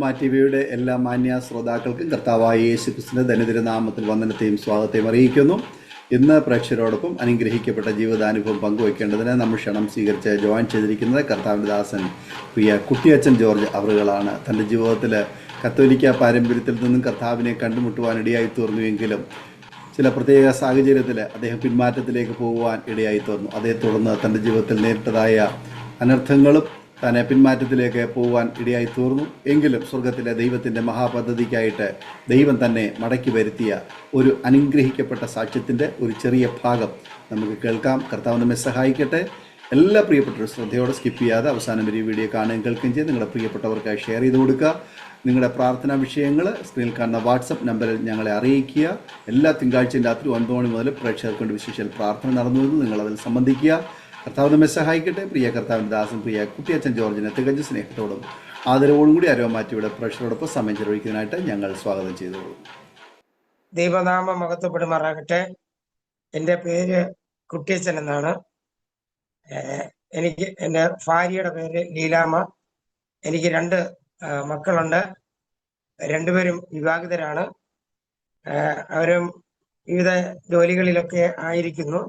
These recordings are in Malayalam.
അരോമ ടിവിയുടെ എല്ലാ മാന്യ ശ്രോതാക്കൾക്കും കർത്താവായ യേശു ക്രിസ്തുവിന്റെ ധന്യതിര നാമത്തിൽ വന്ദനത്തെയും സ്വാഗതത്തെയും അറിയിക്കുന്നു. ഇന്ന് പ്രേക്ഷകരോടൊപ്പം അനുഗ്രഹിക്കപ്പെട്ട ജീവിതാനുഭവം പങ്കുവയ്ക്കേണ്ടതിന് നമ്മൾ ക്ഷണം സ്വീകരിച്ച് ജോയിൻ ചെയ്തിരിക്കുന്നത് കർത്താവിൻ്റെ ദാസൻ പ്രിയ കുട്ടിയച്ചൻ ജോർജ് അവറുകളാണ്. തൻ്റെ ജീവിതത്തിൽ കത്തോലിക്ക പാരമ്പര്യത്തിൽ നിന്നും കർത്താവിനെ കണ്ടുമുട്ടുവാൻ ഇടയായി തീർന്നുവെങ്കിലും ചില പ്രത്യേക സാഹചര്യത്തിൽ അദ്ദേഹം പിന്മാറ്റത്തിലേക്ക് പോകുവാൻ ഇടയായി തീർന്നു. അതേ തുടർന്ന് തൻ്റെ ജീവിതത്തിൽ നേരിട്ടതായ അനർത്ഥങ്ങളും തന്നെ പിന്മാറ്റത്തിലേക്ക് പോകുവാൻ ഇടയായി തീർന്നു. എങ്കിലും സ്വർഗത്തിലെ ദൈവത്തിൻ്റെ മഹാപദ്ധതിക്കായിട്ട് ദൈവം തന്നെ മടക്കി വരുത്തിയ ഒരു അനുഗ്രഹിക്കപ്പെട്ട സാക്ഷ്യത്തിൻ്റെ ഒരു ചെറിയ ഭാഗം നമുക്ക് കേൾക്കാം. കർത്താവ് നമ്മെ സഹായിക്കട്ടെ. എല്ലാ പ്രിയപ്പെട്ടവരും ശ്രദ്ധയോടെ സ്കിപ്പ് ചെയ്യാതെ അവസാനം വരെ വീഡിയോ കാണുകയും കേൾക്കുകയും ചെയ്ത് നിങ്ങളുടെ പ്രിയപ്പെട്ടവർക്കായി ഷെയർ ചെയ്ത് കൊടുക്കുക. നിങ്ങളുടെ പ്രാർത്ഥനാ വിഷയങ്ങൾ സ്ക്രീനിൽ കാണുന്ന വാട്സപ്പ് നമ്പറിൽ ഞങ്ങളെ അറിയിക്കുക. എല്ലാ തിങ്കളാഴ്ചയും രാത്രി 9 മണി മുതൽ പ്രേക്ഷകർക്ക് കൊണ്ട് വിശേഷ പ്രാർത്ഥന നടന്നു വരുന്നു. നിങ്ങളതിൽ സംബന്ധിക്കുക. കർത്താവ് നമ്മെ സഹായിക്കട്ടെ. പ്രിയ കർത്താവിൻ്റെ ദാസൻ പ്രിയ കുട്ടിയച്ചൻ ജോർജിനെ തികഞ്ഞ സ്നേഹത്തോടും ആദരവോടും കൂടി അരോമാറ്റിയുടെ പ്രേക്ഷകരോടൊപ്പം സമയം ചെലവഴിക്കുന്നതിനായിട്ട് ഞങ്ങൾ സ്വാഗതം ചെയ്തോളൂ. ദൈവനാമം മഹത്വപ്പെടുമാറാകട്ടെ. എൻ്റെ പേര് കുട്ടിയച്ചൻ എന്നാണ്. എൻ്റെ ഭാര്യയുടെ പേര് ലീലാമ്മ. എനിക്ക് 2 മക്കളുണ്ട്. രണ്ടുപേരും വിവാഹിതരാണ്. അവരും വിവിധ ജോലികളിലൊക്കെ ആയിരിക്കുന്നു.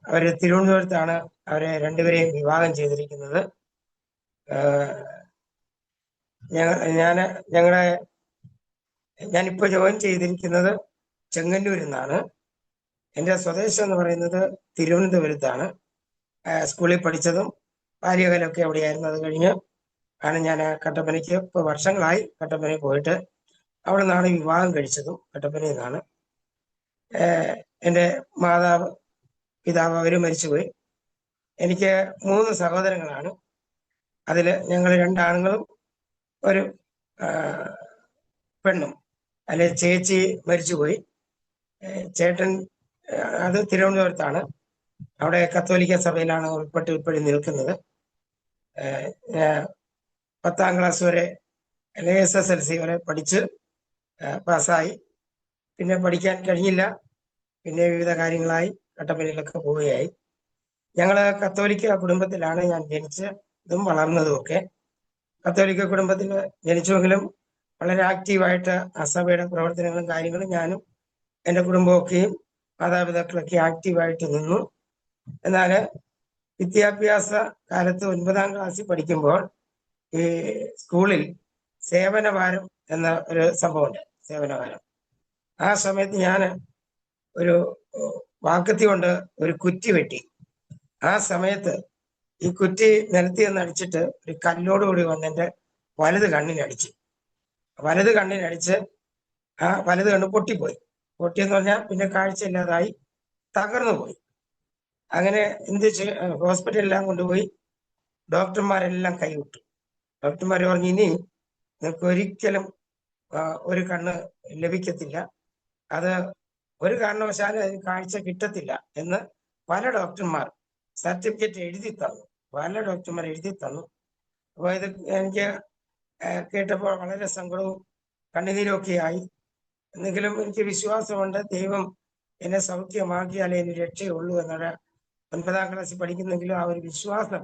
അവര് തിരുവനന്തപുരത്താണ് അവരെ രണ്ടുപേരെയും വിവാഹം ചെയ്തിരിക്കുന്നത്. ഞാനിപ്പോൾ ജോയിൻ ചെയ്തിരിക്കുന്നത് ചെങ്ങന്നൂരിൽ നിന്നാണ്. എൻ്റെ സ്വദേശം എന്ന് പറയുന്നത് തിരുവനന്തപുരത്താണ്. സ്കൂളിൽ പഠിച്ചതും ബാല്യകാലമൊക്കെ അവിടെയായിരുന്നു. അത് കഴിഞ്ഞ് ആണ് ഞാൻ കട്ടപ്പനയ്ക്ക് ഇപ്പോൾ വർഷങ്ങളായി കട്ടപ്പനയിൽ പോയിട്ട് അവിടെ നിന്നാണ് വിവാഹം കഴിച്ചതും കട്ടപ്പനയിൽ നിന്നാണ്. എൻ്റെ മാതാവ് പിതാവ് അവർ മരിച്ചുപോയി. എനിക്ക് 3 സഹോദരങ്ങളാണ്. അതിൽ ഞങ്ങൾ 2 ആണുങ്ങളും ഒരു പെണ്ണും. അതിൽ ചേച്ചി മരിച്ചുപോയി. ചേട്ടൻ അത് തിരുവനന്തപുരത്താണ്. അവിടെ കത്തോലിക്ക സഭയിലാണ് ഉൾപ്പെട്ട് ഇപ്പോഴും നിൽക്കുന്നത്. 10ാം ക്ലാസ് വരെ SSLC വരെ പഠിച്ച് പാസ്സായി. പിന്നെ പഠിക്കാൻ കഴിഞ്ഞില്ല. പിന്നെ വിവിധ കാര്യങ്ങളായി കട്ടപ്പനയിലൊക്കെ പോവുകയായി. ഞങ്ങൾ കത്തോലിക്ക കുടുംബത്തിലാണ് ഞാൻ ജനിച്ചതും വളർന്നതും ഒക്കെ. കത്തോലിക്ക കുടുംബത്തിൽ ജനിച്ചുവെങ്കിലും വളരെ ആക്റ്റീവായിട്ട് ആ സഭയുടെ പ്രവർത്തനങ്ങളും കാര്യങ്ങളും ഞാനും എൻ്റെ കുടുംബമൊക്കെയും മാതാപിതാക്കളൊക്കെ ആക്റ്റീവായിട്ട് നിന്നു. എന്നാൽ വിദ്യാഭ്യാസ കാലത്ത് 9ാം ക്ലാസ്സിൽ പഠിക്കുമ്പോൾ ഈ സ്കൂളിൽ സേവനവാരം എന്ന ഒരു സംഭവമുണ്ട്. സേവനവാരം. ആ സമയത്ത് ഞാൻ ഒരു വാക്കത്തി കൊണ്ട് ഒരു കുറ്റി വെട്ടി. ആ സമയത്ത് ഈ കുറ്റി നിലത്തി നിന്ന് അടിച്ചിട്ട് ഒരു കല്ലോടുകൂടി വന്ന് എൻ്റെ വലത് കണ്ണിനടിച്ച് ആ വലത് കണ്ണ് പൊട്ടിപ്പോയി. പൊട്ടിയെന്ന് പറഞ്ഞാൽ പിന്നെ കാഴ്ചയില്ലാതായി തകർന്നു പോയി. അങ്ങനെ ഹോസ്പിറ്റലിലെല്ലാം കൊണ്ടുപോയി. ഡോക്ടർമാരെല്ലാം കൈവിട്ടു. ഡോക്ടർമാർ പറഞ്ഞു, ഇനി നിങ്ങൾക്ക് ഒരിക്കലും ഒരു കണ്ണ് ലഭിക്കത്തില്ല, അത് ഒരു കാരണവശാലും അതിന് കാഴ്ച കിട്ടത്തില്ല എന്ന് പല ഡോക്ടർമാർ സർട്ടിഫിക്കറ്റ് എഴുതി തന്നു. അപ്പോൾ ഇത് എനിക്ക് കേട്ടപ്പോൾ വളരെ സങ്കടവും കണ്ണുനീരും ഒക്കെ ആയി. എന്നെങ്കിലും എനിക്ക് വിശ്വാസമുണ്ട്, ദൈവം എന്നെ സൗഖ്യമാക്കിയാലേ എനിക്ക് രക്ഷയുള്ളൂ എന്നുള്ള 9ാം ക്ലാസ്സിൽ പഠിക്കുന്നെങ്കിലും ആ ഒരു വിശ്വാസം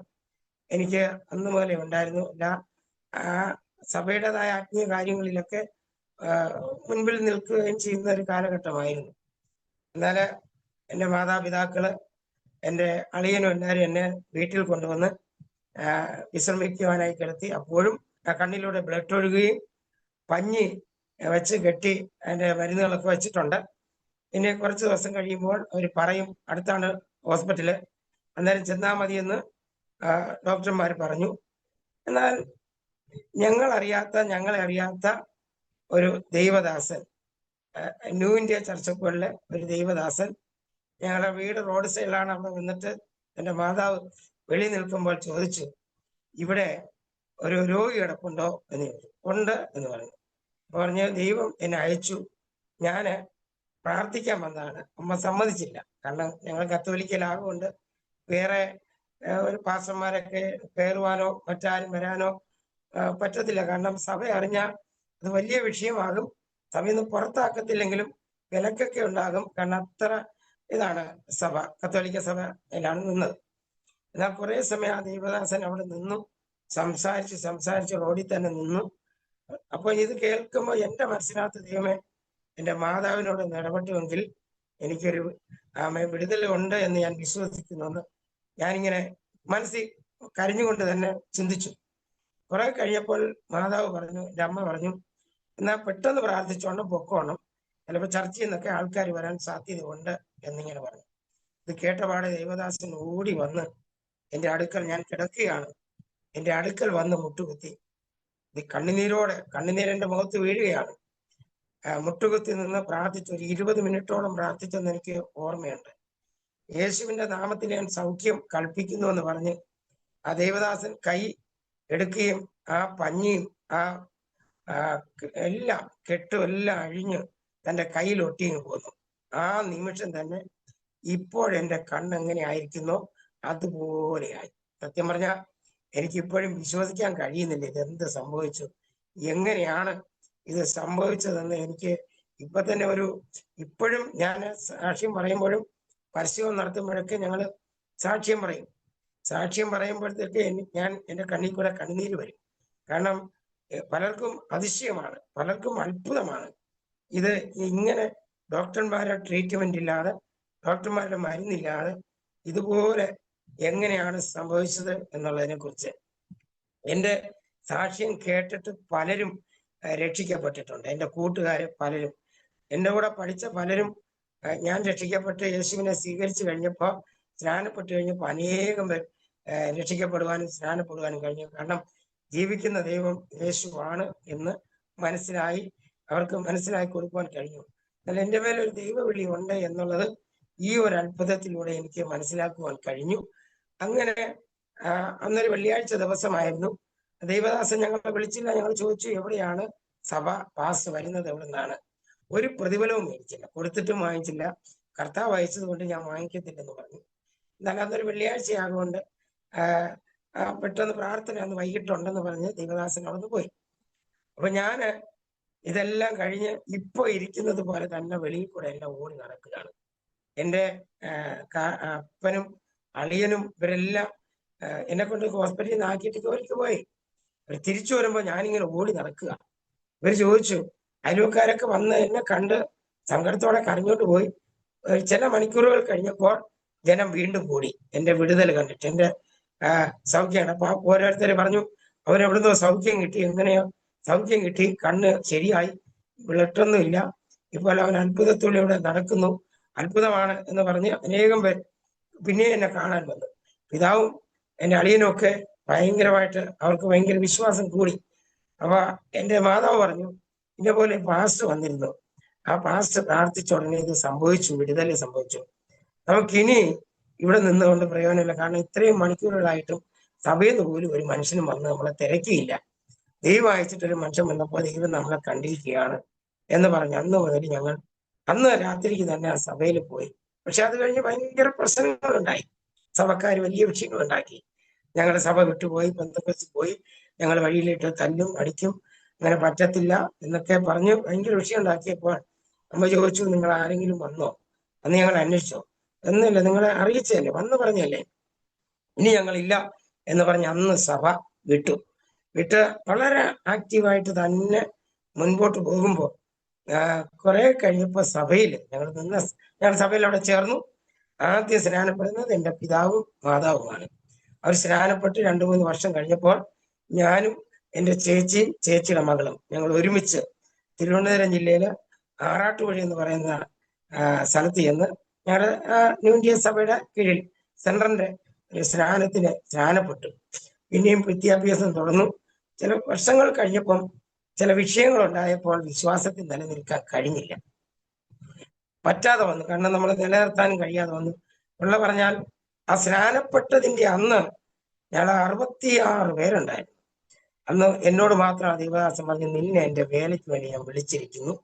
എനിക്ക് അന്ന് മുതലേ ഉണ്ടായിരുന്നു. ആ സഭയുടേതായ ആത്മീയ കാര്യങ്ങളിലൊക്കെ മുൻപിൽ നിൽക്കുകയും ചെയ്യുന്ന ഒരു കാലഘട്ടമായിരുന്നു. എന്നാൽ എൻ്റെ മാതാപിതാക്കള്, എൻ്റെ അളിയനും എല്ലാവരും എന്നെ വീട്ടിൽ കൊണ്ടുവന്ന് വിശ്രമിക്കുവാനായി കിടത്തി. അപ്പോഴും കണ്ണിലൂടെ ബ്ലഡ് ഒഴുകുകയും പഞ്ഞി വെച്ച് കെട്ടി അതിൻ്റെ മരുന്നുകളൊക്കെ വെച്ചിട്ടുണ്ട്. പിന്നെ കുറച്ച് ദിവസം കഴിയുമ്പോൾ അവർ പറയും, അടുത്താണ് ഹോസ്പിറ്റല്, അന്നേരം ചെന്നാൽ മതിയെന്ന് ഡോക്ടർമാർ പറഞ്ഞു. എന്നാൽ ഞങ്ങളെ അറിയാത്ത ഒരു ദൈവദാസൻ, ന്യൂ ഇന്ത്യ ചർച്ചക്കുകളിലെ ഒരു ദൈവദാസൻ, ഞങ്ങളുടെ വീട് റോഡ് സൈഡിലാണ്. അവിടെ വന്നിട്ട് എൻ്റെ മാതാവ് വെളി നിൽക്കുമ്പോൾ ചോദിച്ചു, ഇവിടെ ഒരു രോഗി കിടപ്പുണ്ടോ എന്ന് ചോദിച്ചു. ഉണ്ട് എന്ന് പറഞ്ഞു. പറഞ്ഞ് ദൈവം എന്നെ അയച്ചു, ഞാൻ പ്രാർത്ഥിക്കാൻ വന്നതാണ്. അമ്മ സമ്മതിച്ചില്ല. കാരണം ഞങ്ങൾ കത്തോലിക്കലാകൊണ്ട് വേറെ ഒരു പാസ്റ്റർമാരൊക്കെ കയറുവാനോ മറ്റാരും വരാനോ പറ്റത്തില്ല. കാരണം സഭ അറിഞ്ഞാൽ അത് വലിയ വിഷയമാകും. സഭയിൽ നിന്ന് പുറത്താക്കത്തില്ലെങ്കിലും വിലക്കൊക്കെ ഉണ്ടാകും. കാരണം അത്ര ഇതാണ് സഭ, കത്തോലിക്ക സഭയിലാണ് നിന്നത്. എന്നാൽ കുറെ സമയം ആ ദൈവദാസൻ അവിടെ നിന്നു, സംസാരിച്ച് റോഡിൽ തന്നെ നിന്നു. അപ്പൊ ഇത് കേൾക്കുമ്പോൾ എന്റെ മനസ്സിനകത്ത് ദൈവമേ, എന്റെ മാതാവിനോട് ഇടപെട്ടുവെങ്കിൽ എനിക്കൊരു വിടുതൽ ഉണ്ട് എന്ന് ഞാൻ വിശ്വസിക്കുന്നുവെന്ന് ഞാനിങ്ങനെ മനസ്സിൽ കരഞ്ഞുകൊണ്ട് തന്നെ ചിന്തിച്ചു. കുറെ കഴിഞ്ഞപ്പോൾ മാതാവ് പറഞ്ഞു, എൻ്റെ അമ്മ പറഞ്ഞു, എന്നാ പെട്ടെന്ന് പ്രാർത്ഥിച്ചോണം പൊക്കോണം, ചിലപ്പോൾ ചർച്ചയിൽ നിന്നൊക്കെ ആൾക്കാർ വരാൻ സാധ്യതയുണ്ട് എന്നിങ്ങനെ പറഞ്ഞു. ഇത് കേട്ടപാടെ ദൈവദാസൻ ഓടി വന്ന് എൻ്റെ അടുക്കൽ, ഞാൻ കിടക്കുകയാണ്, എൻ്റെ അടുക്കൽ വന്ന് മുട്ടുകുത്തി. ഇത് കണ്ണുനീരെന്റെ മുഖത്ത് വീഴുകയാണ്. മുട്ടുകുത്തി നിന്ന് പ്രാർത്ഥിച്ചു. ഒരു 20 മിനിറ്റോളം പ്രാർത്ഥിച്ചെന്ന് എനിക്ക് ഓർമ്മയുണ്ട്. യേശുവിന്റെ നാമത്തിൽ ഞാൻ സൗഖ്യം കൽപ്പിക്കുന്നു എന്ന് പറഞ്ഞ് ആ ദേവദാസൻ കൈ എടുക്കുകയും ആ പഞ്ഞിയും ആ എല്ലാം കെട്ടും എല്ലാം അഴിഞ്ഞ് തന്റെ കയ്യിൽ ഒട്ടിയും പോന്നു. ആ നിമിഷം തന്നെ ഇപ്പോഴെന്റെ കണ്ണ് എങ്ങനെ ആയിരിക്കുന്നോ അതുപോലെയായി. സത്യം പറഞ്ഞാൽ എനിക്കിപ്പോഴും വിശ്വസിക്കാൻ കഴിയുന്നില്ല ഇതെന്ത് സംഭവിച്ചു, എങ്ങനെയാണ് ഇത് സംഭവിച്ചതെന്ന്. എനിക്ക് ഇപ്പൊ തന്നെ ഇപ്പോഴും ഞാൻ സാക്ഷ്യം പറയുമ്പോഴും പരസ്യവും നടത്തുമ്പോഴൊക്കെ ഞങ്ങൾ സാക്ഷ്യം പറയും. സാക്ഷ്യം പറയുമ്പോഴത്തേക്ക് ഞാൻ എൻ്റെ കണ്ണിൽ കൂടെ കണ്ണുനീര് വരും. കാരണം പലർക്കും അതിശയമാണ്, പലർക്കും അത്ഭുതമാണ്. ഇത് ഇങ്ങനെ ഡോക്ടർമാരുടെ ട്രീറ്റ്മെന്റ് ഇല്ലാതെ, ഡോക്ടർമാരുടെ മരുന്നില്ലാതെ ഇതുപോലെ എങ്ങനെയാണ് സംഭവിച്ചത് എന്നുള്ളതിനെ കുറിച്ച് എൻ്റെ സാക്ഷ്യം കേട്ടിട്ട് പലരും രക്ഷിക്കപ്പെട്ടിട്ടുണ്ട്. എൻ്റെ കൂട്ടുകാരെ പലരും, എൻ്റെ കൂടെ പഠിച്ച പലരും ഞാൻ രക്ഷിക്കപ്പെട്ട് യേശുവിനെ സ്വീകരിച്ചു കഴിഞ്ഞപ്പോൾ, സ്നാനപ്പെട്ട് കഴിഞ്ഞപ്പോൾ അനേകം പേർ രക്ഷിക്കപ്പെടുവാനും സ്നാനപ്പെടുവാനും കഴിഞ്ഞു. കാരണം ജീവിക്കുന്ന ദൈവം യേശുവാണ് എന്ന് മനസ്സിലായി, അവർക്ക് മനസ്സിലാക്കി കൊടുക്കുവാൻ കഴിഞ്ഞു. എന്നാൽ എൻ്റെ മേലൊരു ദൈവവിളി ഉണ്ട് എന്നുള്ളത് ഈ ഒരു അത്ഭുതത്തിലൂടെ എനിക്ക് മനസ്സിലാക്കുവാൻ കഴിഞ്ഞു. അങ്ങനെ അന്നൊരു വെള്ളിയാഴ്ച ദിവസമായിരുന്നു. ദൈവദാസൻ ഞങ്ങളെ വിളിച്ചില്ല. ഞങ്ങൾ ചോദിച്ചു, എവിടെയാണ് സഭ പാസ് വരുന്നത്, എവിടെ നിന്നാണ്? ഒരു പ്രതിഫലവും മേടിച്ചില്ല, കൊടുത്തിട്ടും വാങ്ങിച്ചില്ല. കർത്താവ് അയച്ചത് കൊണ്ട് ഞാൻ വാങ്ങിക്കത്തില്ലെന്ന് പറഞ്ഞു. എന്നാൽ അന്നൊരു വെള്ളിയാഴ്ചയാകൊണ്ട് പെട്ടെന്ന് പ്രാർത്ഥന അന്ന് വൈകിട്ടുണ്ടെന്ന് പറഞ്ഞ് ദൈവദാസൻ അവിടെ പോയി. അപ്പൊ ഞാന് ഇതെല്ലാം കഴിഞ്ഞ് ഇപ്പൊ ഇരിക്കുന്നത് പോലെ തന്നെ വെളിയിൽ കൂടെ എല്ലാം ഓടി നടക്കുകയാണ്. എൻ്റെ അപ്പനും അളിയനും ഇവരെല്ലാം എന്നെ കൊണ്ട് ഹോസ്പിറ്റലിൽ നിന്ന് ആക്കിയിട്ട് ജോലിക്ക് പോയി. തിരിച്ചു വരുമ്പോൾ ഞാനിങ്ങനെ ഓടി നടക്കുക. ഇവർ ചോദിച്ചു, അയൽവക്കാരൊക്കെ വന്ന് എന്നെ കണ്ട് സങ്കടത്തോടെ കരഞ്ഞോണ്ട് പോയി. ചില മണിക്കൂറുകൾ കഴിഞ്ഞപ്പോൾ ജനം വീണ്ടും കൂടി എൻ്റെ വിടുതൽ കണ്ടിട്ട്, എൻ്റെ സൗഖ്യമാണ്. അപ്പൊ ഓരോരുത്തർ പറഞ്ഞു, അവരെവിടുന്നോ സൗഖ്യം കിട്ടി, എങ്ങനെയോ സൗഖ്യം കിട്ടി, കണ്ണ് ശരിയായി, വിളട്ടൊന്നുമില്ല, ഇപ്പോൾ അവൻ അത്ഭുതത്തോടെ നടക്കുന്നു, അത്ഭുതമാണ് എന്ന് പറഞ്ഞ് അനേകം പേർ പിന്നെ എന്നെ കാണാൻ വന്നു. പിതാവും എൻ്റെ അളിയനും ഒക്കെ ഭയങ്കരമായിട്ട് അവർക്ക് ഭയങ്കര വിശ്വാസം കൂടി. അപ്പൊ എൻ്റെ മാതാവ് പറഞ്ഞു, ഇതേപോലെ പാസ്റ്റർ വന്നിരുന്നു, ആ പാസ്റ്റർ പ്രാർത്ഥിച്ച ഉടനെ ഇത് സംഭവിച്ചു, വിടുതൽ സംഭവിച്ചു. നമുക്കിനി ഇവിടെ നിന്നുകൊണ്ട് പ്രയോജനമില്ല. കാരണം ഇത്രയും മണിക്കൂറുകളായിട്ടും സഭയിൽ നിന്ന് പോലും ഒരു മനുഷ്യനും വന്ന് നമ്മളെ തിരക്കിയില്ല. ദൈവം അയച്ചിട്ടൊരു മനുഷ്യൻ വന്നപ്പോൾ ദൈവം നമ്മളെ കണ്ടിരിക്കുകയാണ് എന്ന് പറഞ്ഞ് അന്ന് മുതൽ ഞങ്ങൾ അന്ന് രാത്രിക്ക് തന്നെ ആ സഭയിൽ പോയി. പക്ഷെ അത് കഴിഞ്ഞ് ഭയങ്കര പ്രശ്നങ്ങളുണ്ടായി. സഭക്കാർ വലിയ വിഷയങ്ങൾ ഉണ്ടാക്കി. ഞങ്ങളുടെ സഭ വിട്ടുപോയി, പെന്തക്കോസ്തിൽ പോയി, ഞങ്ങൾ വഴിയിലിട്ട് തല്ലും അടിക്കും, അങ്ങനെ പറ്റത്തില്ല എന്നൊക്കെ പറഞ്ഞ് ഭയങ്കര വിഷയം ഉണ്ടാക്കിയപ്പോൾ അമ്മ ചോദിച്ചു, നിങ്ങൾ ആരെങ്കിലും വന്നോ? അന്ന് ഞങ്ങൾ അന്വേഷിച്ചോ? എന്നില്ല, നിങ്ങളെ അറിയിച്ചല്ലേ, വന്ന് പറഞ്ഞല്ലേ. ഇനി ഞങ്ങളില്ല എന്ന് പറഞ്ഞ് അന്ന് സഭ വിട്ട് വളരെ ആക്റ്റീവായിട്ട് തന്നെ മുൻപോട്ട് പോകുമ്പോൾ കുറെ കഴിഞ്ഞപ്പോൾ സഭയിൽ ഞങ്ങൾ സഭയിൽ അവിടെ ചേർന്നു. ആദ്യം സ്നാനപ്പെടുന്നത് എൻ്റെ പിതാവും മാതാവുമാണ്. അവർ സ്നാനപ്പെട്ട് 2-3 വർഷം കഴിഞ്ഞപ്പോൾ ഞാനും എൻ്റെ ചേച്ചിയുടെ മകളും ഞങ്ങൾ ഒരുമിച്ച് തിരുവനന്തപുരം ജില്ലയിലെ ആറാട്ടുവഴി എന്ന് പറയുന്ന സ്ഥലത്ത് ചെന്ന് ഞങ്ങളുടെ ന്യൂ ഇന്ത്യ സഭയുടെ കീഴിൽ സെൻട്രലിന്റെ ഒരു സ്നാനപ്പെട്ടു. പിന്നെയും വിദ്യാഭ്യാസം തുടർന്നു. ചില വർഷങ്ങൾ കഴിഞ്ഞപ്പം ചില വിഷയങ്ങൾ ഉണ്ടായപ്പോൾ വിശ്വാസത്തിൽ നിലനിൽക്കാൻ കഴിഞ്ഞില്ല, പറ്റാതെ വന്നു. കാരണം നമ്മൾ നിലനിർത്താനും കഴിയാതെ വന്നു. ഉള്ള പറഞ്ഞാൽ ആ സ്നാനപ്പെട്ടതിന്റെ അന്ന് ഞങ്ങൾ 66 പേരുണ്ടായിരുന്നു. അന്ന് എന്നോട് മാത്രം ദൈവദാസൻ പറഞ്ഞു, നിന്നെ എൻ്റെ വേലയ്ക്ക് വേണ്ടി ഞാൻ വിളിച്ചിരിക്കുന്നു,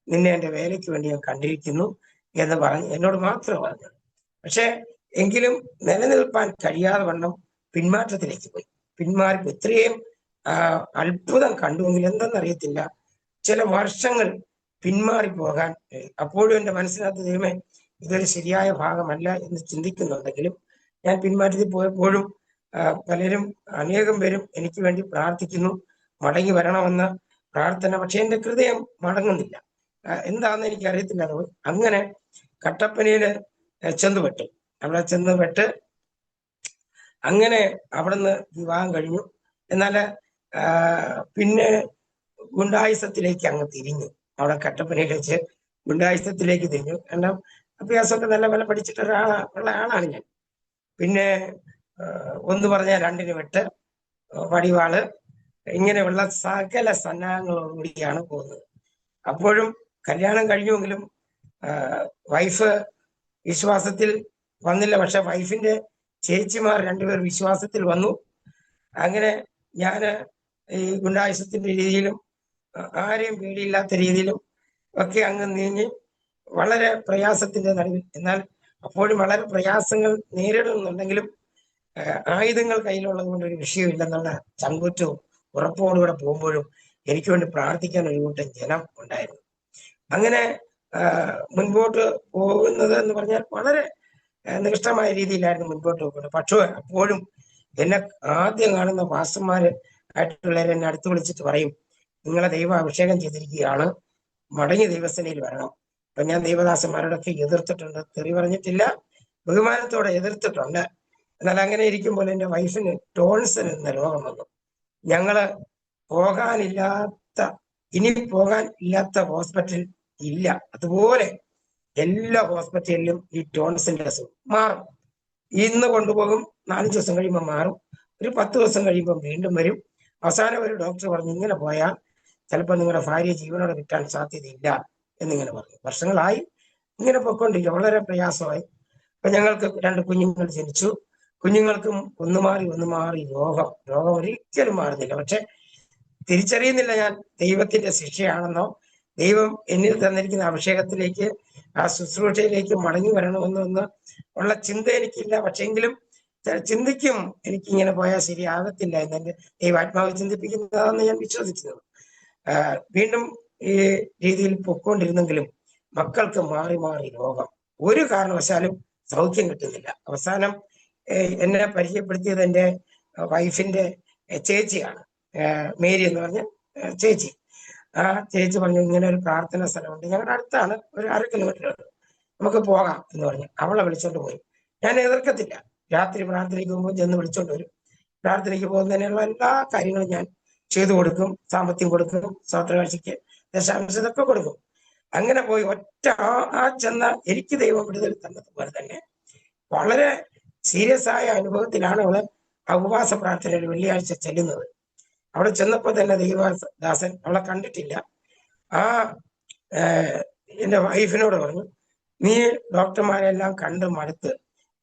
നിന്നെ എൻ്റെ വേലയ്ക്ക് വേണ്ടി ഞാൻ കണ്ടിരിക്കുന്നു എന്ന് പറഞ്ഞ് എന്നോട് മാത്രം പറഞ്ഞു. പക്ഷെ എങ്കിലും നിലനിൽപ്പാൻ കഴിയാതെ വണ്ണം പിന്മാറ്റത്തിലേക്ക് പോയി. പിന്മാറിപ്പോയി. ഇത്രയും അത്ഭുതം കണ്ടുവെങ്കിൽ എന്തെന്നറിയത്തില്ല, ചില വർഷങ്ങൾ പിന്മാറിപ്പോകാൻ. അപ്പോഴും എൻ്റെ മനസ്സിനകത്ത് ദൈവമേ, ഇതൊരു ശരിയായ ഭാഗമല്ല എന്ന് ചിന്തിക്കുന്നുണ്ടെങ്കിലും ഞാൻ പിന്മാറ്റത്തിൽ പോയപ്പോഴും പലരും, അനേകം പേരും എനിക്ക് വേണ്ടി പ്രാർത്ഥിക്കുന്നു, മടങ്ങി വരണമെന്ന് പ്രാർത്ഥന. പക്ഷെ എന്റെ ഹൃദയം മടങ്ങുന്നില്ല. എന്താണെന്ന് എനിക്ക് അറിയത്തില്ല. അങ്ങനെ കട്ടപ്പനയില് ചെന്നുപെട്ടു. അവിടെ ചെന്നുപെട്ട് അങ്ങനെ അവിടുന്ന് വിവാഹം കഴിഞ്ഞു. എന്നാൽ പിന്നെ ഗുണ്ടായുസത്തിലേക്ക് അങ്ങ് തിരിഞ്ഞു. അവിടെ കട്ടപ്പനയിൽ വെച്ച് ഗുണ്ടായുസത്തിലേക്ക് തിരിഞ്ഞു. കാരണം അഭ്യാസമൊക്കെ നല്ല പോലെ പഠിച്ചിട്ട് ഉള്ള ആളാണ് ഞാൻ. പിന്നെ ഒന്ന് പറഞ്ഞാൽ രണ്ടിന് വെട്ട്, വടിവാള്, ഇങ്ങനെയുള്ള സകല സന്നാഹങ്ങളോടുകൂടിയാണ് പോകുന്നത്. അപ്പോഴും കല്യാണം കഴിഞ്ഞുവെങ്കിലും വൈഫ് വിശ്വാസത്തിൽ വന്നില്ല. പക്ഷെ വൈഫിന്റെ ചേച്ചിമാർ രണ്ടുപേർ വിശ്വാസത്തിൽ വന്നു. അങ്ങനെ ഞാന് ഈ ഗുണ്ടായുസത്തിന്റെ രീതിയിലും ആരെയും പേടിയില്ലാത്ത രീതിയിലും ഒക്കെ അങ്ങ് നീങ്ങി വളരെ പ്രയാസത്തിന്റെ നടുവിൽ, എന്നാൽ അപ്പോഴും വളരെ പ്രയാസങ്ങൾ നേരിടുന്നുണ്ടെങ്കിലും ആയുധങ്ങൾ കയ്യിലുള്ളത് കൊണ്ട് ഒരു വിഷയമില്ലെന്നുള്ള ചങ്കൂറ്റവും ഉറപ്പോടുകൂടെ പോകുമ്പോഴും എനിക്ക് വേണ്ടി പ്രാർത്ഥിക്കാൻ ഒരു കൂട്ടം ജനം ഉണ്ടായിരുന്നു. അങ്ങനെ മുൻപോട്ട് പോകുന്നത് എന്ന് പറഞ്ഞാൽ വളരെ നികഷ്ടമായ രീതിയിലായിരുന്നു മുൻപോട്ട് പോകുന്നത്. പക്ഷേ അപ്പോഴും എന്നെ ആദ്യം കാണുന്ന പാസ്റ്റർമാര് ആയിട്ടുള്ളവരെ എന്നെ അടുത്ത് വിളിച്ചിട്ട് പറയും, നിങ്ങളെ ദൈവം അഭിഷേകം ചെയ്തിരിക്കുകയാണ്, മടങ്ങി ദൈവസേനയിൽ വരണം. അപ്പൊ ഞാൻ ദൈവദാസന്മാരോടൊക്കെ എതിർത്തിട്ടുണ്ട്, തെറി പറഞ്ഞിട്ടില്ല, ബഹുമാനത്തോടെ എതിർത്തിട്ടുണ്ട്. എന്നാൽ അങ്ങനെ ഇരിക്കുമ്പോൾ എൻ്റെ വൈഫിന് ടോൺസിൽ എന്ന രോഗം വന്നു. ഞങ്ങള് ഇനി പോകാൻ ഇല്ലാത്ത ഹോസ്പിറ്റൽ ഇല്ല. അതുപോലെ എല്ലാ ഹോസ്പിറ്റലിലും ഈ ടോൺസിന്റെ അസുഖം മാറും. ഇന്ന് കൊണ്ടുപോകും, 4 ദിവസം കഴിയുമ്പോൾ മാറും, ഒരു 10 ദിവസം കഴിയുമ്പോൾ വീണ്ടും വരും. അവസാനം ഒരു ഡോക്ടർ പറഞ്ഞു, ഇങ്ങനെ പോയാൽ ചിലപ്പോൾ നിങ്ങളുടെ ഭാര്യ ജീവനോടെ കിട്ടാൻ സാധ്യതയില്ല എന്നിങ്ങനെ പറഞ്ഞു. വർഷങ്ങളായി ഇങ്ങനെ പൊയ്ക്കൊണ്ടിരിക്കുക, വളരെ പ്രയാസമായി. അപ്പൊ ഞങ്ങൾക്ക് 2 കുഞ്ഞുങ്ങൾ ജനിച്ചു. കുഞ്ഞുങ്ങൾക്കും ഒന്ന് മാറി രോഗം ഒരിക്കലും മാറുന്നില്ല. പക്ഷെ തിരിച്ചറിയുന്നില്ല ഞാൻ ദൈവത്തിന്റെ ശിക്ഷയാണെന്നോ ദൈവം എന്നിൽ തന്നിരിക്കുന്ന അഭിഷേകത്തിലേക്ക്, ആ ശുശ്രൂഷയിലേക്ക് മടങ്ങി വരണമെന്നൊന്ന് ഉള്ള ചിന്ത എനിക്കില്ല. പക്ഷെങ്കിലും ചിന്തിക്കും, എനിക്കിങ്ങനെ പോയാൽ ശരിയാകത്തില്ല എന്ന് എന്റെ ദൈവാത്മാവ് ചിന്തിപ്പിക്കുന്നതാണെന്ന് ഞാൻ വിശ്വസിക്കുന്നത്. വീണ്ടും ഈ രീതിയിൽ പൊക്കോണ്ടിരുന്നെങ്കിലും മക്കൾക്ക് മാറി രോഗം, ഒരു കാരണവശാലും സൗഖ്യം കിട്ടുന്നില്ല. അവസാനം എന്നെ പരിചയപ്പെടുത്തിയത് എൻ്റെ വൈഫിന്റെ ചേച്ചിയാണ്, മേരി എന്ന് പറഞ്ഞ ചേച്ചി. ആ ചേച്ചി പറഞ്ഞു, ഇങ്ങനെ ഒരു പ്രാർത്ഥന സ്ഥലമുണ്ട് ഞങ്ങളുടെ അടുത്താണ്, ഒരു 6 കിലോമീറ്റർ നമുക്ക് പോകാം എന്ന് പറഞ്ഞു. അവളെ വിളിച്ചോണ്ട് പോയി. ഞാൻ എതിർക്കത്തില്ല, രാത്രി പ്രാർത്ഥനയ്ക്ക് പോകുമ്പോൾ ചെന്ന് വിളിച്ചോണ്ട് വരും. പ്രാർത്ഥനയ്ക്ക് പോകുന്നതിനുള്ള എല്ലാ കാര്യങ്ങളും ഞാൻ ചെയ്തു കൊടുക്കും, സാമ്പത്തികം കൊടുക്കും, സ്വത്രകാഴ്ചയ്ക്ക് ദശാംശതൊക്കെ കൊടുക്കും. അങ്ങനെ പോയി ഒറ്റ ആ ചെന്ന എനിക്ക് ദൈവം വിടുതൽ തന്നതുപോലെ തന്നെ വളരെ സീരിയസ് ആയ അനുഭവത്തിലാണ് അവള് ആ ഉപവാസ പ്രാർത്ഥനയിൽ വെള്ളിയാഴ്ച ചെല്ലുന്നത്. അവിടെ ചെന്നപ്പോൾ തന്നെ ദൈവദാസൻ അവളെ കണ്ടിട്ടില്ല. ആ എൻ്റെ വൈഫിനോട് പറഞ്ഞു, നീ ഡോക്ടർമാരെല്ലാം കണ്ട് മടുത്ത്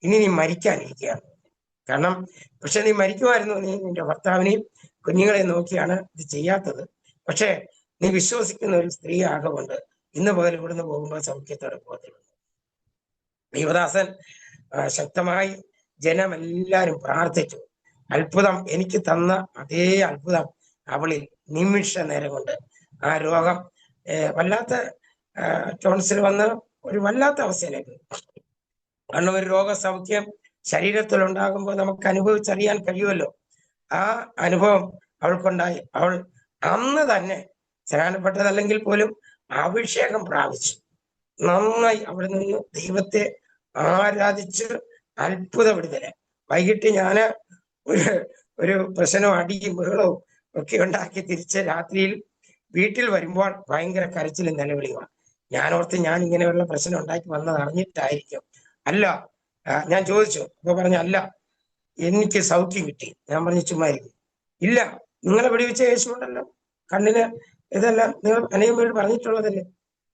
ഇനി നീ മരിക്കാനിരിക്കുകയാണ്. കാരണം പക്ഷെ നീ മരിക്കുമായിരുന്നു, നീ നിന്റെ ഭർത്താവിനെയും കുഞ്ഞുങ്ങളെയും നോക്കിയാണ് ഇത് ചെയ്യാത്തത്. പക്ഷെ നീ വിശ്വസിക്കുന്ന ഒരു സ്ത്രീ ആകൊണ്ട് ഇന്ന് പോലെ ഇവിടുന്ന് പോകുമ്പോൾ സൗഖ്യത്തോടെ പോകത്തുള്ളൂ. ദൈവദാസൻ ശക്തമായി ജനമെല്ലാരും പ്രാർത്ഥിച്ചു. അത്ഭുതം എനിക്ക് തന്ന അതേ അത്ഭുതം അവളിൽ നിമിഷ നേരം കൊണ്ട് ആ രോഗം വല്ലാത്ത ടോൺസിൽ വന്ന് ഒരു വല്ലാത്ത അവസ്ഥയിലേക്ക്. കാരണം ഒരു രോഗസൗഖ്യം ശരീരത്തിൽ ഉണ്ടാകുമ്പോൾ നമുക്ക് അനുഭവിച്ചറിയാൻ കഴിയുമല്ലോ. ആ അനുഭവം അവൾക്കുണ്ടായി. അവൾ അന്ന് തന്നെ സ്നാനപ്പെട്ടതല്ലെങ്കിൽ പോലും അഭിഷേകം പ്രാപിച്ചു. നന്നായി അവിടെ നിന്ന് ദൈവത്തെ ആരാധിച്ച് അത്ഭുത വിടുതല്. വൈകിട്ട് ഞാന് ഒരു പ്രശ്നവും അടിയും ബഹളവും ഒക്കെ ഉണ്ടാക്കി തിരിച്ച് രാത്രിയിൽ വീട്ടിൽ വരുമ്പോൾ ഭയങ്കര കരച്ചിലും നിലവിളിയുമാണ്. ഞാനോർത്ത് ഞാൻ ഇങ്ങനെയുള്ള പ്രശ്നം ഉണ്ടാക്കി വന്നത് അറിഞ്ഞിട്ടായിരിക്കും. അല്ല, ഞാൻ ചോദിച്ചു. അപ്പൊ പറഞ്ഞു, അല്ല എനിക്ക് സൗഖ്യം കിട്ടി. ഞാൻ പറഞ്ഞു, ചുമ്മായിരിക്കും. ഇല്ല, നിങ്ങളെ വിടുവിച്ച യേശു ഉണ്ടല്ലോ, കണ്ണിന് ഇതെല്ലാം നിങ്ങൾ അനേകം പേര് പറഞ്ഞിട്ടുള്ളതല്ലേ,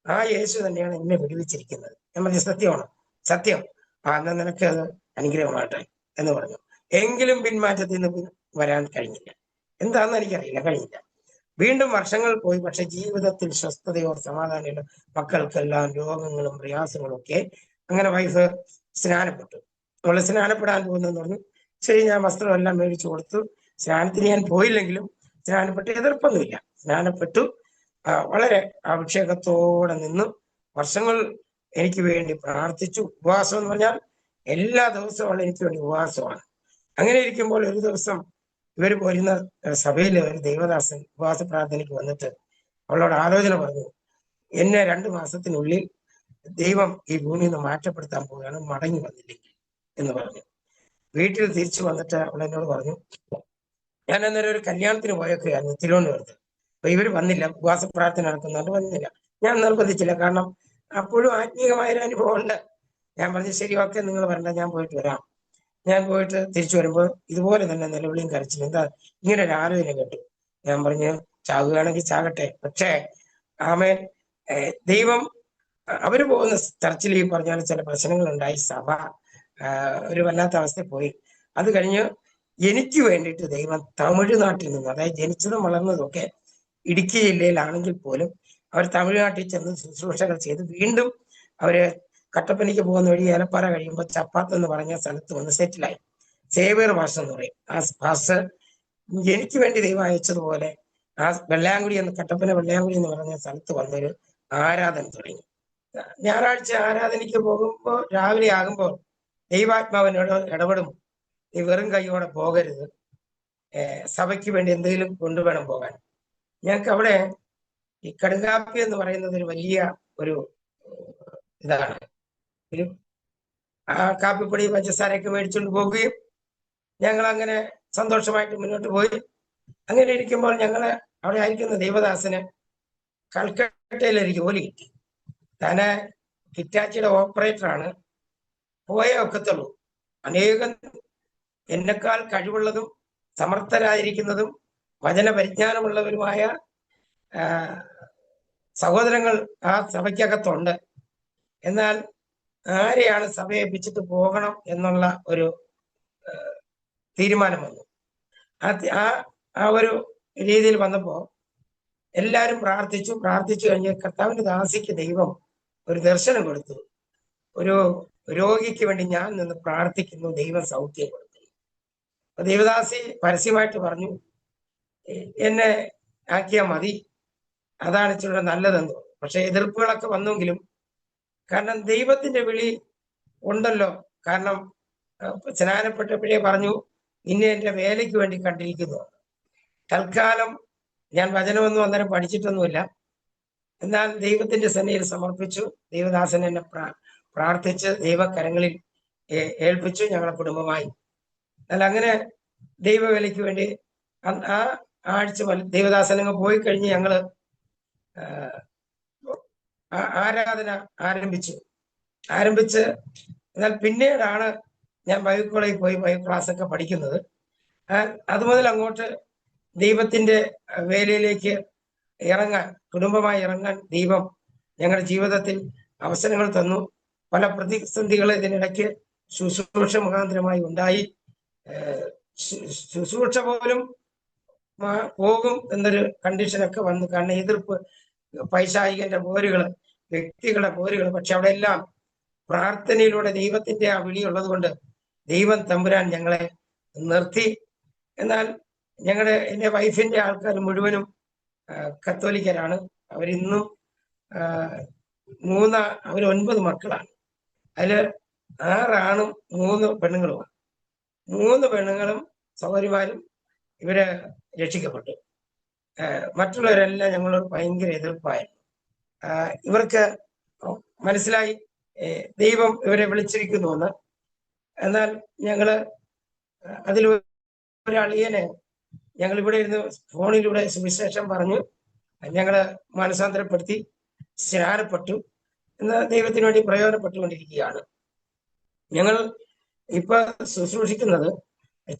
ആ യേശു തന്നെയാണ് എന്നെ വിടുവിച്ചിരിക്കുന്നത്. ഞാൻ പറഞ്ഞു, സത്യമാണ്, സത്യം. എന്നാൽ നിനക്ക് അത് അനുഗ്രഹമാട്ടെ എന്ന് പറഞ്ഞു. എങ്കിലും പിന്മാറ്റത്തിൽ നിന്ന് വരാൻ കഴിഞ്ഞില്ല. എന്താണെന്ന് എനിക്കറിയില്ല, കഴിഞ്ഞില്ല. വീണ്ടും വർഷങ്ങൾ പോയി. പക്ഷെ ജീവിതത്തിൽ സ്വസ്ഥതയോ സമാധാനമോ, മക്കൾക്കെല്ലാം രോഗങ്ങളും പ്രയാസങ്ങളും ഒക്കെ. അങ്ങനെ വൈഫ് സ്നാനപ്പെട്ടു. അവള് സ്നാനപ്പെടാൻ പോകുന്നെന്ന് പറഞ്ഞു. ശരി, ഞാൻ വസ്ത്രമെല്ലാം മേടിച്ചു കൊടുത്തു. സ്നാനത്തിന് ഞാൻ പോയില്ലെങ്കിലും സ്നാനപ്പെട്ട് എതിർപ്പൊന്നുമില്ല. സ്നാനപ്പെട്ടു, വളരെ അഭിഷേകത്തോടെ നിന്നു. വർഷങ്ങൾ എനിക്ക് വേണ്ടി പ്രാർത്ഥിച്ചു. ഉപവാസം എന്ന് പറഞ്ഞാൽ എല്ലാ ദിവസവും എനിക്ക് വേണ്ടി ഉപവാസമാണ്. അങ്ങനെ ഇരിക്കുമ്പോൾ ഒരു ദിവസം ഇവർ പോരുന്ന സഭയിൽ ഒരു ദൈവദാസൻ ഉപവാസ പ്രാർത്ഥനയ്ക്ക് വന്നിട്ട് അവളോട് ആലോചന പറഞ്ഞു, എന്നെ 2 മാസത്തിനുള്ളിൽ ദൈവം ഈ ഭൂമിയിൽ നിന്ന് മാറ്റപ്പെടുത്താൻ പോവുകയാണ്, മടങ്ങി വന്നില്ലെങ്കിൽ എന്ന് പറഞ്ഞു. വീട്ടിൽ തിരിച്ചു വന്നിട്ട് അവൾ എന്നോട് പറഞ്ഞു, ഞാൻ അന്നേരം ഒരു കല്യാണത്തിന് പോയൊക്കെയായിരുന്നു തിരുവനന്തപുരത്ത്. അപ്പൊ ഇവര് വന്നില്ല, ഉപവാസ പ്രാർത്ഥന നടക്കുന്നുണ്ട്, വന്നില്ല. ഞാൻ നിർബന്ധിച്ചില്ല, കാരണം അപ്പോഴും ആത്മീയമായൊരു അനുഭവം ഉണ്ട്. ഞാൻ പറഞ്ഞു, ശരി, ഓക്കെ, നിങ്ങൾ വരണ്ട, ഞാൻ പോയിട്ട് വരാം. ഞാൻ പോയിട്ട് തിരിച്ചു വരുമ്പോൾ ഇതുപോലെ തന്നെ നിലവിളിയും കരച്ചിലും. എന്താ ഇങ്ങനെ ഒരു ആലോചന കേട്ടു. ഞാൻ പറഞ്ഞു, ചാകുകയാണെങ്കിൽ ചാകട്ടെ, പക്ഷേ ആമേൻ, ദൈവം, അവര് പോകുന്ന ചർച്ചിൽ ഈ പറഞ്ഞാൽ ചില പ്രശ്നങ്ങൾ ഉണ്ടായി, സഭ ഒരു വല്ലാത്ത അവസ്ഥയിൽ പോയി. അത് കഴിഞ്ഞ് എനിക്ക് വേണ്ടിയിട്ട് ദൈവം തമിഴ്നാട്ടിൽ നിന്ന്, അതായത് ജനിച്ചതും വളർന്നതും ഒക്കെ ഇടുക്കി ജില്ലയിലാണെങ്കിൽ പോലും അവർ തമിഴ്നാട്ടിൽ ചെന്ന് ശുശ്രൂഷകൾ ചെയ്ത് വീണ്ടും അവര് കട്ടപ്പനയ്ക്ക് പോകുന്ന വഴി ഏലപ്പാറ കഴിയുമ്പോൾ ചപ്പാത്ത് എന്ന് പറഞ്ഞ സ്ഥലത്ത് വന്ന് സെറ്റിലായി. സേവിയർ ഭാഷ എന്ന് പറയും. ആ ഭാഷ എനിക്ക് വേണ്ടി ദൈവം അയച്ചതുപോലെ ആ വെള്ളയാങ്കുടി എന്ന്, കട്ടപ്പന വെള്ളയാങ്കുടി എന്ന് പറഞ്ഞ സ്ഥലത്ത് വന്നൊരു ആരാധന തുടങ്ങി. ഞായറാഴ്ച ആരാധനയ്ക്ക് പോകുമ്പോൾ രാവിലെ ആകുമ്പോൾ ദൈവാത്മാവിനോട് ഇടപെടും, നീ വെറും കൈയോടെ പോകരുത്, സഭയ്ക്ക് വേണ്ടി എന്തെങ്കിലും കൊണ്ടുവേണം പോകാൻ. ഞങ്ങൾക്ക് അവിടെ ഈ കടുങ്കാപ്പി എന്ന് പറയുന്നത് ഒരു വലിയ ഒരു ഇതാണ്. ഒരു ആ കാപ്പിപ്പൊടി പഞ്ചസാരയൊക്കെ മേടിച്ചുകൊണ്ട് പോവുകയും ഞങ്ങൾ അങ്ങനെ സന്തോഷമായിട്ട് മുന്നോട്ട് പോയി. അങ്ങനെ ഇരിക്കുമ്പോൾ ഞങ്ങള് അവിടെ ആയിരിക്കുന്ന ദൈവദാസന് കൽക്കട്ടയിൽ ഒരു ജോലി കിട്ടി. താന് ഹിറ്റാച്ചിയുടെ ഓപ്പറേറ്ററാണ്. പോയേ ഒക്കത്തുള്ളൂ. അനേകം എന്നെക്കാൾ കഴിവുള്ളതും സമർത്ഥരായിരിക്കുന്നതും വചന പരിജ്ഞാനമുള്ളവരുമായ സഹോദരങ്ങൾ ആ സഭയ്ക്കകത്തുണ്ട്. എന്നാൽ ആരെയാണ് സഭയെ ഏൽപ്പിച്ചിട്ട് പോകണം എന്നുള്ള ഒരു തീരുമാനം വന്നു. ആ ഒരു രീതിയിൽ വന്നപ്പോ എല്ലാവരും പ്രാർത്ഥിച്ചു കഴിഞ്ഞ് കർത്താവിന്റെ ദാസിക്ക് ദൈവം ഒരു ദർശനം കൊടുത്തു. ഒരു രോഗിക്ക് വേണ്ടി ഞാൻ നിന്ന് പ്രാർത്ഥിക്കുന്നു, ദൈവം സൗഖ്യം കൊടുത്തു. ദൈവദാസി പരസ്യമായിട്ട് പറഞ്ഞു, എന്നെ ആക്കിയാൽ മതി, അതാണ് ഇച്ചിരി നല്ലതെന്ന്. പക്ഷെ എതിർപ്പുകളൊക്കെ വന്നെങ്കിലും, കാരണം ദൈവത്തിന്റെ വിളി ഉണ്ടല്ലോ. കാരണം സ്നാനപ്പെട്ടപ്പോഴേ പറഞ്ഞു, നിന്നെ എന്റെ വേലയ്ക്ക് വേണ്ടി കണ്ടിരിക്കുന്നു. തൽക്കാലം ഞാൻ വചനമൊന്നും അന്നേരം പഠിച്ചിട്ടൊന്നുമില്ല. എന്നാൽ ദൈവത്തിന്റെ സന്നിധിയിൽ സമർപ്പിച്ചു. ദൈവദാസൻ എന്നെ പ്രാർത്ഥിച്ച് ദൈവകരങ്ങളിൽ ഏൽപ്പിച്ചു, ഞങ്ങളെ കുടുംബമായി. എന്നാൽ അങ്ങനെ ദൈവവേലയ്ക്ക് വേണ്ടി ആ ആഴ്ച ദൈവദാസനങ്ങൾ പോയി കഴിഞ്ഞ് ഞങ്ങള് ആരാധന ആരംഭിച്ച് എന്നാൽ പിന്നീടാണ് ഞാൻ ബൈബിൾ കോളേജിൽ പോയി ബൈബിൾ ക്ലാസ് ഒക്കെ പഠിക്കുന്നത്. അതുമുതൽ അങ്ങോട്ട് ദൈവത്തിന്റെ വേലയിലേക്ക് കുടുംബമായി ഇറങ്ങാൻ ദൈവം ഞങ്ങളുടെ ജീവിതത്തിൽ അവസരങ്ങൾ തന്നു. പല പ്രതിസന്ധികൾ ഇതിനിടയ്ക്ക് ശുശ്രൂഷ മുഖാന്തരമായി ഉണ്ടായി. ശുശ്രൂഷ പോലും പോകും എന്നൊരു കണ്ടീഷനൊക്കെ വന്നു. കാരണം എതിർപ്പ്, പൈശാചികന്റെ പോരുകള്, വ്യക്തികളുടെ പോരുകൾ. പക്ഷെ അവിടെ എല്ലാം പ്രാർത്ഥനയിലൂടെ ദൈവത്തിന്റെ ആ വിളിയുള്ളത് കൊണ്ട് ദൈവം തമ്പുരാൻ ഞങ്ങളെ നിർത്തി. എന്നാൽ എന്റെ വൈഫിന്റെ ആൾക്കാർ മുഴുവനും കത്തോലിക്കരാണ്. അവരിന്നും അവർ 9 മക്കളാണ്. അതില് 6 ആണും 3 പെണ്ണുങ്ങളുമാണ്. 3 പെണ്ണുങ്ങളും സഹോദരിമാരും ഇവര് രക്ഷിക്കപ്പെട്ടു. മറ്റുള്ളവരെല്ലാം ഞങ്ങളോട് ഭയങ്കര എതിർപ്പായിരുന്നു. ഇവർക്ക് മനസ്സിലായി ദൈവം ഇവരെ വിളിച്ചിരിക്കുന്നു എന്ന്. എന്നാൽ ഞങ്ങള് അതിൽ ഒരളിയനെ ഞങ്ങൾ ഇവിടെ ഇരുന്ന് ഫോണിലൂടെ സുവിശേഷം പറഞ്ഞു ഞങ്ങള് മാനസാന്തരപ്പെടുത്തി, സ്നാനപ്പെട്ടു. എന്ന ദൈവത്തിന് വേണ്ടി പ്രയോജനപ്പെട്ടുകൊണ്ടിരിക്കുകയാണ്. ഞങ്ങൾ ഇപ്പൊ ശുശ്രൂഷിക്കുന്നത്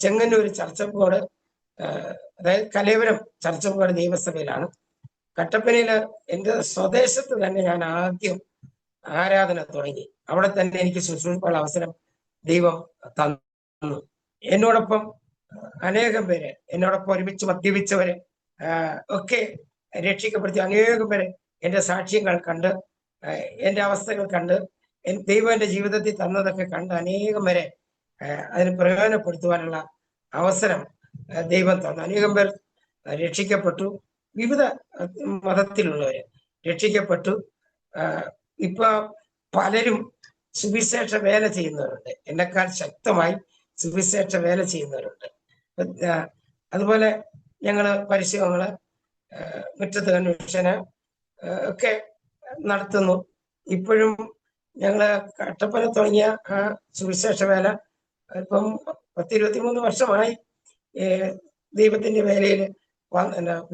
ചെങ്ങന്നൂർ ചർച്ചപ്പോട്, അതായത് കലേവരം ചർച്ചപ്പോട് ദൈവസഭയിലാണ്. കട്ടപ്പനയില് എന്റെ സ്വദേശത്ത് തന്നെ ഞാൻ ആദ്യം ആരാധന തുടങ്ങി. അവിടെ തന്നെ എനിക്ക് ശുശ്രൂഷിക്കാനുള്ള അവസരം ദൈവം തന്നു. എന്നോടൊപ്പം അനേകം പേര്, എന്നോടൊപ്പം ഒരുമിച്ച് മദ്യപിച്ചവര് ഒക്കെ രക്ഷിക്കപ്പെടുത്തി. അനേകം പേര് എന്റെ സാക്ഷ്യങ്ങൾ കണ്ട്, എന്റെ അവസ്ഥകൾ കണ്ട്, ദൈവം എന്റെ ജീവിതത്തിൽ തന്നതൊക്കെ കണ്ട് അനേകം പേരെ അതിന് പ്രയോജനപ്പെടുത്തുവാനുള്ള അവസരം ദൈവം തന്നു. അനേകം പേർ രക്ഷിക്കപ്പെട്ടു. വിവിധ മതത്തിലുള്ളവര് രക്ഷിക്കപ്പെട്ടു. ഇപ്പൊ പലരും സുവിശേഷ വേല ചെയ്യുന്നവരുണ്ട്. എന്നെക്കാൾ ശക്തമായി സുവിശേഷ വേല ചെയ്യുന്നവരുണ്ട്. അതുപോലെ ഞങ്ങള് പരിശീലനങ്ങള് മുറ്റത്ത് കൺവെൻഷന് ഒക്കെ നടത്തുന്നു. ഇപ്പോഴും ഞങ്ങള് കട്ടപ്പന തുടങ്ങിയ ആ സുവിശേഷ വേല ഇപ്പം 10-23 വർഷമായി ദൈവത്തിന്റെ വേലയിൽ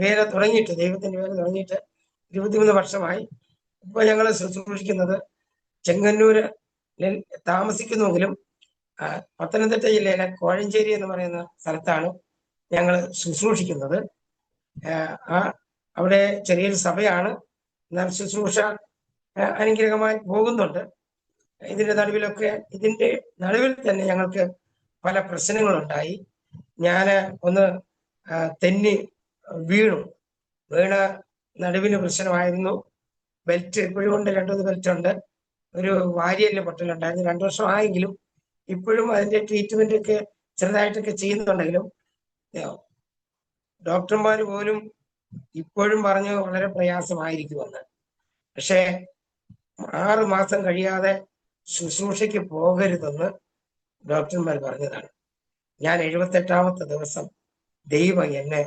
വേല തുടങ്ങിയിട്ട് 23 വർഷമായി. ഇപ്പൊ ഞങ്ങൾ ശുശ്രൂഷിക്കുന്നത് ചെങ്ങന്നൂര് താമസിക്കുന്നുവെങ്കിലും പത്തനംതിട്ട ജില്ലയിലെ കോഴഞ്ചേരി എന്ന് പറയുന്ന സ്ഥലത്താണ് ഞങ്ങൾ ശുശ്രൂഷിക്കുന്നത്. അവിടെ ചെറിയൊരു സഭയാണ്, എന്നാൽ ശുശ്രൂഷ അനുഗ്രഹമായി പോകുന്നുണ്ട്. ഇതിന്റെ നടുവിൽ തന്നെ ഞങ്ങൾക്ക് പല പ്രശ്നങ്ങളുണ്ടായി. ഞാന് ഒന്ന് തെന്നി വീണ നടുവിന് പ്രശ്നമായിരുന്നു. ബെൽറ്റ് ഇപ്പോഴും ഉണ്ട്, 2 ബെൽറ്റ് ഉണ്ട്. ഒരു വാരിയലിന് പൊട്ടലുണ്ടായിരുന്നു. 2 വർഷമായെങ്കിലും ഇപ്പോഴും അതിന്റെ ട്രീറ്റ്മെന്റ് ഒക്കെ ചെറുതായിട്ടൊക്കെ ചെയ്യുന്നുണ്ടെങ്കിലും ഡോക്ടർമാർ പോലും ഇപ്പോഴും പറഞ്ഞു വളരെ പ്രയാസമായിരിക്കുമെന്ന്. പക്ഷേ 6 മാസം കഴിയാതെ ശുശ്രൂഷയ്ക്ക് പോകരുതെന്ന് ഡോക്ടർമാർ പറഞ്ഞതാണ്. ഞാൻ 78ാമത്തെ ദിവസം ദൈവം എന്നെ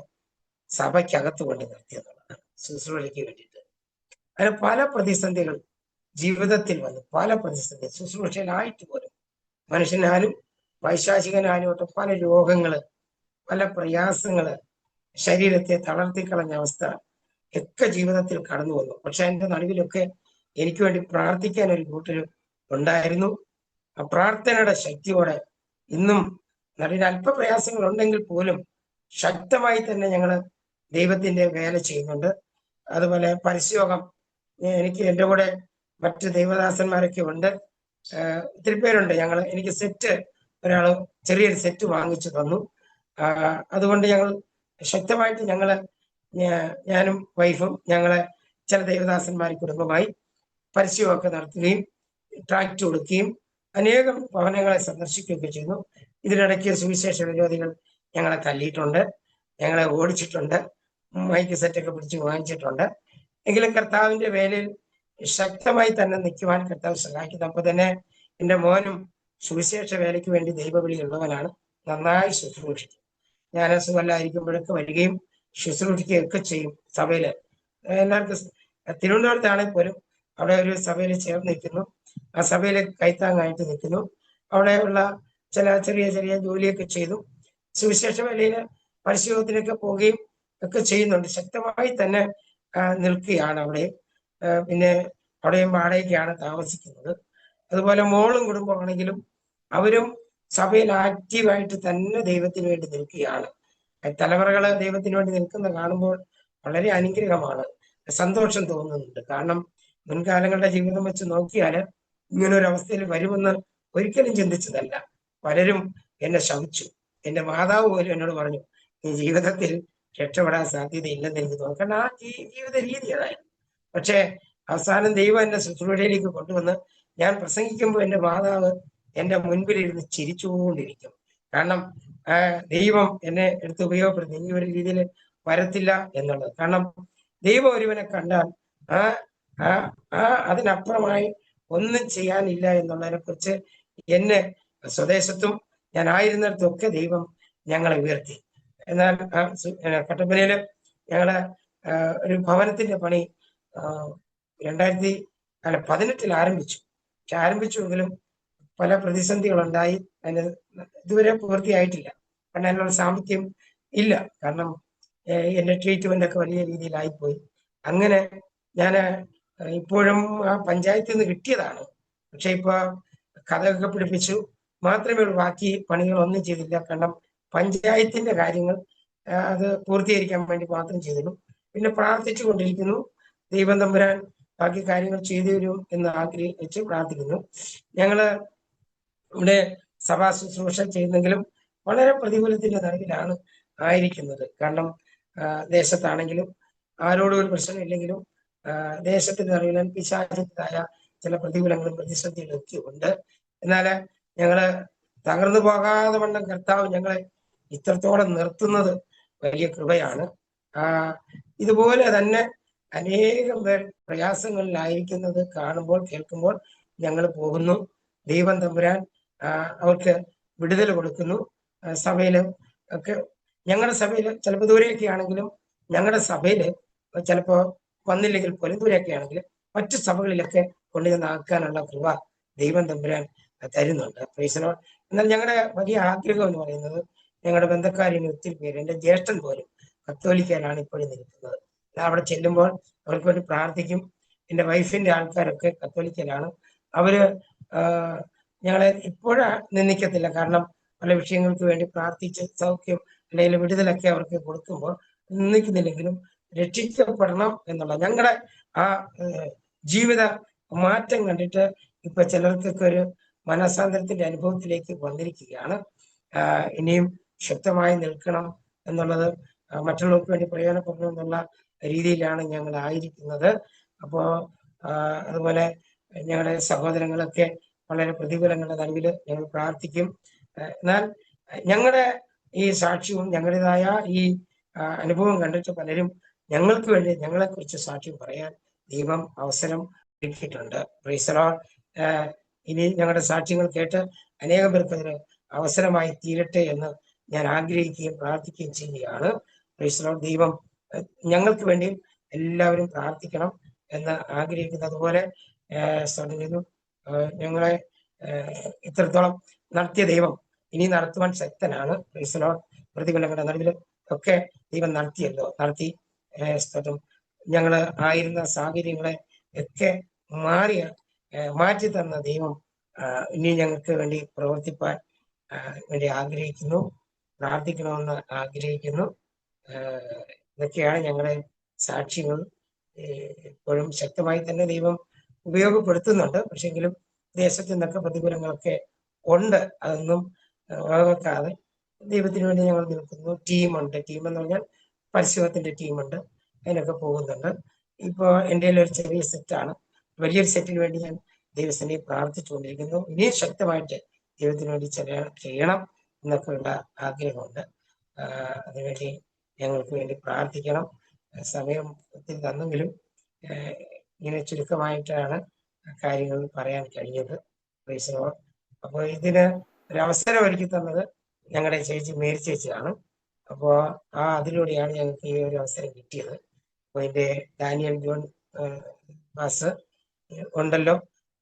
സഭയ്ക്കകത്ത് കൊണ്ട് നിർത്തിയെന്നുള്ളതാണ് ശുശ്രൂഷയ്ക്ക് വേണ്ടിയിട്ട്. അങ്ങനെ പല പ്രതിസന്ധികൾ ജീവിതത്തിൽ വന്നു, പല പ്രതിസന്ധി ശുശ്രൂഷയിലായിട്ട് പോലും മനുഷ്യനാലും വൈശാചികനാലും ഒക്കെ പല രോഗങ്ങള്, പല പ്രയാസങ്ങള്, ശരീരത്തെ തളർത്തിക്കളഞ്ഞ അവസ്ഥ ഒക്കെ ജീവിതത്തിൽ കടന്നു വന്നു. പക്ഷെ അതിന്റെ നടുവിലൊക്കെ എനിക്ക് വേണ്ടി പ്രാർത്ഥിക്കാൻ ഒരു കൂട്ടര് ഉണ്ടായിരുന്നു. ആ പ്രാർത്ഥനയുടെ ശക്തിയോടെ ഇന്നും നടുവിൽ അല്പ പ്രയാസങ്ങൾ ഉണ്ടെങ്കിൽ പോലും ശക്തമായി തന്നെ ഞങ്ങള് ദൈവത്തിന്റെ വേല ചെയ്യുന്നുണ്ട്. അതുപോലെ പരസ്യയോഗം, എൻ്റെ കൂടെ മറ്റ് ദൈവദാസന്മാരൊക്കെ ഉണ്ട്, ഒത്തിരി പേരുണ്ട്. എനിക്ക് ഒരാള് ചെറിയൊരു സെറ്റ് വാങ്ങിച്ചു തന്നു. അതുകൊണ്ട് ഞങ്ങൾ ശക്തമായിട്ട് ഞാനും വൈഫും ചില ദൈവദാസന്മാർ കുടുംബമായി പരസ്യമൊക്കെ നടത്തുകയും ട്രാക്ട് കൊടുക്കുകയും അനേകം ഭവനങ്ങളെ സന്ദർശിക്കുകയൊക്കെ ചെയ്യുന്നു. ഇതിനിടയ്ക്ക് സുവിശേഷ വിരോധികൾ ഞങ്ങളെ തല്ലിയിട്ടുണ്ട്, ഞങ്ങളെ ഓടിച്ചിട്ടുണ്ട്, മൈക്ക് സെറ്റൊക്കെ പിടിച്ച് വാങ്ങിച്ചിട്ടുണ്ട്. എങ്കിലും കർത്താവിന്റെ വേലയിൽ ശക്തമായി തന്നെ നിൽക്കുവാൻ കർത്താവ് സഹായിക്കുന്നു. അപ്പൊ തന്നെ എൻ്റെ മോനും സുവിശേഷ വേലയ്ക്ക് വേണ്ടി ദൈവവിളിയുള്ളവനാണ്, നന്നായി ശുശ്രൂഷിക്കും. ഞാൻ സുഖമല്ലായിരിക്കുമ്പോഴൊക്കെ വരികയും ശുശ്രൂഷിക്കുകയൊക്കെ ചെയ്യും. സഭയില് എല്ലാവർക്കും തിരുവനന്തപുരത്താണെങ്കിൽ പോലും അവിടെ ഒരു സഭയിൽ ചേർന്ന് നിൽക്കുന്നു, ആ സഭയിൽ കൈത്താങ്ങായിട്ട് നിൽക്കുന്നു. അവിടെ ഉള്ള ചെറിയ ചെറിയ ജോലിയൊക്കെ ചെയ്തു സുവിശേഷ വേലയില് പരിശീലനത്തിനൊക്കെ പോവുകയും ഒക്കെ ചെയ്യുന്നുണ്ട്. ശക്തമായി തന്നെ നിൽക്കുകയാണ് അവിടെ. പിന്നെ അവിടെയും വാടകയ്ക്കാണ് താമസിക്കുന്നത്. അതുപോലെ മോളും കുടുംബമാണെങ്കിലും അവരും സഭയിൽ ആക്റ്റീവായിട്ട് തന്നെ ദൈവത്തിന് വേണ്ടി നിൽക്കുകയാണ്. തലമുറകള് ദൈവത്തിന് വേണ്ടി നിൽക്കുന്ന കാണുമ്പോൾ വളരെ അനുഗ്രഹമാണ്, സന്തോഷം തോന്നുന്നുണ്ട്. കാരണം മുൻകാലങ്ങളുടെ ജീവിതം വെച്ച് നോക്കിയാൽ ഇങ്ങനെ ഒരു അവസ്ഥയിൽ വരുമെന്ന് ഒരിക്കലും ചിന്തിച്ചതല്ല. പലരും എന്നെ ശമിച്ചു. എൻ്റെ മാതാവ് പോലും എന്നോട് പറഞ്ഞു, നീ ജീവിതത്തിൽ രക്ഷപ്പെടാൻ സാധ്യതയില്ലെന്ന് എനിക്ക് തോന്നുന്നു. കാരണം ആ ജീവിത രീതി അതായിരുന്നു. പക്ഷെ അവസാനം ദൈവം എന്നെ ശുശ്രൂഷയിലേക്ക് കൊണ്ടുവന്ന് ഞാൻ പ്രസംഗിക്കുമ്പോൾ എൻ്റെ മാതാവ് എൻ്റെ മുൻപിലിരുന്ന് ചിരിച്ചുകൊണ്ടിരിക്കും. കാരണം ദൈവം എന്നെ എടുത്ത് ഉപയോഗപ്പെടുത്തി ഈ ഒരു രീതിയിൽ വരത്തില്ല എന്നുള്ളത്. കാരണം ദൈവം ഒരുവനെ കണ്ടാൽ അതിനപ്പുറമായി ഒന്നും ചെയ്യാനില്ല എന്നുള്ളതിനെ കുറിച്ച് എന്നെ സ്വദേശത്തും ഞാൻ ആയിരുന്നിടത്തൊക്കെ ദൈവം ഞങ്ങളെ ഉയർത്തി. എന്നാൽ കട്ടപ്പനയില് ഞങ്ങള് ഒരു ഭവനത്തിന്റെ പണി 2018 ആരംഭിച്ചു. പക്ഷെ ആരംഭിച്ചുവെങ്കിലും പല പ്രതിസന്ധികളുണ്ടായി. അതിന് ഇതുവരെ പൂർത്തിയായിട്ടില്ല. കാരണം അതിനുള്ള സാമ്പത്തികം ഇല്ല. കാരണം എൻ്റെ ട്രീറ്റ്മെന്റ് ഒക്കെ വലിയ രീതിയിലായിപ്പോയി. അങ്ങനെ ഞാൻ ഇപ്പോഴും ആ പഞ്ചായത്തിൽ നിന്ന് കിട്ടിയതാണ്. പക്ഷെ ഇപ്പൊ കഥകൊക്കെ പിടിപ്പിച്ചു മാത്രമേ ഉള്ളൂ, ബാക്കി പണികളൊന്നും ചെയ്തില്ല. കാരണം പഞ്ചായത്തിന്റെ കാര്യങ്ങൾ അത് പൂർത്തീകരിക്കാൻ വേണ്ടി മാത്രം ചെയ്തിരുന്നു. പിന്നെ പ്രാർത്ഥിച്ചു കൊണ്ടിരിക്കുന്നു, ദൈവം തമ്പുരാൻ ബാക്കി കാര്യങ്ങൾ ചെയ്തു തരും എന്ന് ആഗ്രഹിച്ച് പ്രാർത്ഥിക്കുന്നു. ഞങ്ങള് ഇവിടെ സഭാ ശുശ്രൂഷ ചെയ്യുന്നെങ്കിലും വളരെ പ്രതികൂലത്തിന്റെ നടുവിലാണ് ആയിരിക്കുന്നത്. കാരണം ദേശത്താണെങ്കിലും ആരോടും ഒരു പ്രശ്നമില്ലെങ്കിലും ദേശത്തിന്റെ നടുവിൽ പിശാചിൻ്റെതായ ചില പ്രതികൂലങ്ങളും പ്രതിസന്ധികളും ഒക്കെ ഉണ്ട്. എന്നാൽ ഞങ്ങള് തകർന്നു പോകാതെ വണ്ണം കർത്താവ് ഞങ്ങളെ ഇത്രത്തോളം നിർത്തുന്നത് വലിയ കൃപയാണ്. ഇതുപോലെ തന്നെ അനേകം പേർ പ്രയാസങ്ങളിലായിരിക്കുന്നത് കാണുമ്പോൾ കേൾക്കുമ്പോൾ ഞങ്ങൾ പോകുന്നു. ദൈവം തമ്പുരാൻ അവർക്ക് വിടുതൽ കൊടുക്കുന്നു. സഭയില് ഒക്കെ ഞങ്ങളുടെ സഭയിൽ ചിലപ്പോൾ ദൂരെയൊക്കെ ആണെങ്കിലും ഞങ്ങളുടെ സഭയിൽ ചിലപ്പോൾ വന്നില്ലെങ്കിൽ പോലും ദൂരെയൊക്കെ ആണെങ്കിൽ മറ്റു സഭകളിലൊക്കെ കൊണ്ടുചെന്നാക്കാനുള്ള കൃപ ദൈവം തമ്പുരാൻ തരുന്നുണ്ട്. Praise Lord. എന്നാൽ ഞങ്ങളുടെ വലിയ ആഗ്രഹം എന്ന് പറയുന്നത് ഞങ്ങളുടെ ബന്ധക്കാരിന് ഒത്തിരി പേര്, എൻ്റെ ജ്യേഷ്ഠൻ പോലും കത്തോലിക്കയിലാണ് ഇപ്പോഴും നിൽക്കുന്നത്. അവിടെ ചെല്ലുമ്പോൾ അവർക്ക് വേണ്ടി പ്രാർത്ഥിക്കും. എൻ്റെ വൈഫിന്റെ ആൾക്കാരൊക്കെ കത്തോലിക്കയിലാണ്. അവര് ഞങ്ങളെ ഇപ്പോഴാ നിന്ദിക്കത്തില്ല. കാരണം പല വിഷയങ്ങൾക്ക് വേണ്ടി പ്രാർത്ഥിച്ച് സൗഖ്യം അല്ലെങ്കിൽ വിടുതലൊക്കെ അവർക്ക് കൊടുക്കുമ്പോൾ നിന്ദിക്കുന്നില്ലെങ്കിലും രക്ഷിക്കപ്പെടണം എന്നുള്ള ഞങ്ങളുടെ ആ ജീവിത മാറ്റം കണ്ടിട്ട് ഇപ്പൊ ചിലർക്കൊക്കെ ഒരു മനസാന്തരത്തിന്റെ അനുഭവത്തിലേക്ക് വന്നിരിക്കുകയാണ്. ഇനിയും ശക്തമായി നിൽക്കണം എന്നുള്ളത്, മറ്റുള്ളവർക്ക് വേണ്ടി പ്രയോജനപ്പെടണം എന്നുള്ള രീതിയിലാണ് ഞങ്ങൾ ആയിരിക്കുന്നത്. അപ്പോ അതുപോലെ ഞങ്ങളുടെ സഹോദരങ്ങളൊക്കെ വളരെ പ്രതികൂലങ്ങളുടെ നടുവിൽ ഞങ്ങൾ പ്രാർത്ഥിക്കും. എന്നാൽ ഞങ്ങളുടെ ഈ സാക്ഷ്യവും ഞങ്ങളുടേതായ ഈ അനുഭവം കണ്ടിട്ട് പലരും ഞങ്ങൾക്ക് വേണ്ടി ഞങ്ങളെക്കുറിച്ച് സാക്ഷ്യം പറയാൻ ദൈവം അവസരം ഒരുക്കിയിട്ടുണ്ട്. Praise the Lord. ഇനി ഞങ്ങളുടെ സാക്ഷ്യങ്ങൾ കേട്ട് അനേകം പേർക്ക് അതിന് അവസരമായി തീരട്ടെ എന്ന് ഞാൻ ആഗ്രഹിക്കുകയും പ്രാർത്ഥിക്കുകയും ചെയ്യുകയാണ്. Praise the Lord. ദൈവം ഞങ്ങൾക്ക് വേണ്ടി എല്ലാവരും പ്രാർത്ഥിക്കണം എന്ന് ആഗ്രഹിക്കുന്നു. അതുപോലെ ഞങ്ങളെ ഇത്രത്തോളം നടത്തിയ ദൈവം ഇനി നടത്തുവാൻ ശക്തനാണ്. Praise the Lord. പ്രതികൂലങ്ങളുടെ നടുവിൽ ഒക്കെ ദൈവം നടത്തി ഞങ്ങള് ആയിരുന്ന സാഹചര്യങ്ങളെ ഒക്കെ മാറ്റി തന്ന ദൈവം ഇനി ഞങ്ങൾക്ക് വേണ്ടി പ്രവർത്തിപ്പാൻ വേണ്ടി ആഗ്രഹിക്കുന്നു, പ്രാർത്ഥിക്കണമെന്ന് ആഗ്രഹിക്കുന്നു. ഇതൊക്കെയാണ് ഞങ്ങളുടെ സാക്ഷ്യങ്ങൾ. ഇപ്പോഴും ശക്തമായി തന്നെ ദൈവം ഉപയോഗപ്പെടുത്തുന്നുണ്ട്. പക്ഷെങ്കിലും ദേശത്ത് നിന്നൊക്കെ പ്രതികൂലങ്ങളൊക്കെ ഉണ്ട്. അതൊന്നും വകവെക്കാതെ ദൈവത്തിന് വേണ്ടി ഞങ്ങൾ നിൽക്കുന്നു. ടീമുണ്ട്. ടീം എന്ന് പറഞ്ഞാൽ പരിശോധത്തിന്റെ ടീമുണ്ട്. അതിനൊക്കെ പോകുന്നുണ്ട്. ഇപ്പോ എൻ്റെ ഒരു ചെറിയ സെറ്റാണ്. വലിയൊരു സെറ്റിന് വേണ്ടി ഞാൻ ദൈവത്തിനെ പ്രാർത്ഥിച്ചുകൊണ്ടിരിക്കുന്നു. ഇനിയും ശക്തമായിട്ട് ദൈവത്തിന് വേണ്ടി ചെയ്യണം എന്നൊക്കെയുള്ള ആഗ്രഹമുണ്ട്. അതിനുവേണ്ടി ഞങ്ങൾക്ക് വേണ്ടി പ്രാർത്ഥിക്കണം. സമയം ഒത്തിരി തന്നെങ്കിലും ഇങ്ങനെ ചുരുക്കമായിട്ടാണ് കാര്യങ്ങൾ പറയാൻ കഴിഞ്ഞത്. Praise the Lord. അപ്പോൾ ഇതിന് ഒരു അവസരം ഒരുക്കി തന്നത് ഞങ്ങളുടെ ചേച്ചി മേരി ചേച്ചിയാണ്. അപ്പോൾ അതിലൂടെയാണ് ഞങ്ങൾക്ക് ഈ ഒരു അവസരം കിട്ടിയത്. അപ്പോൾ എൻ്റെ ഡാനിയൽ ജോൺ പാസ് ഉണ്ടല്ലോ,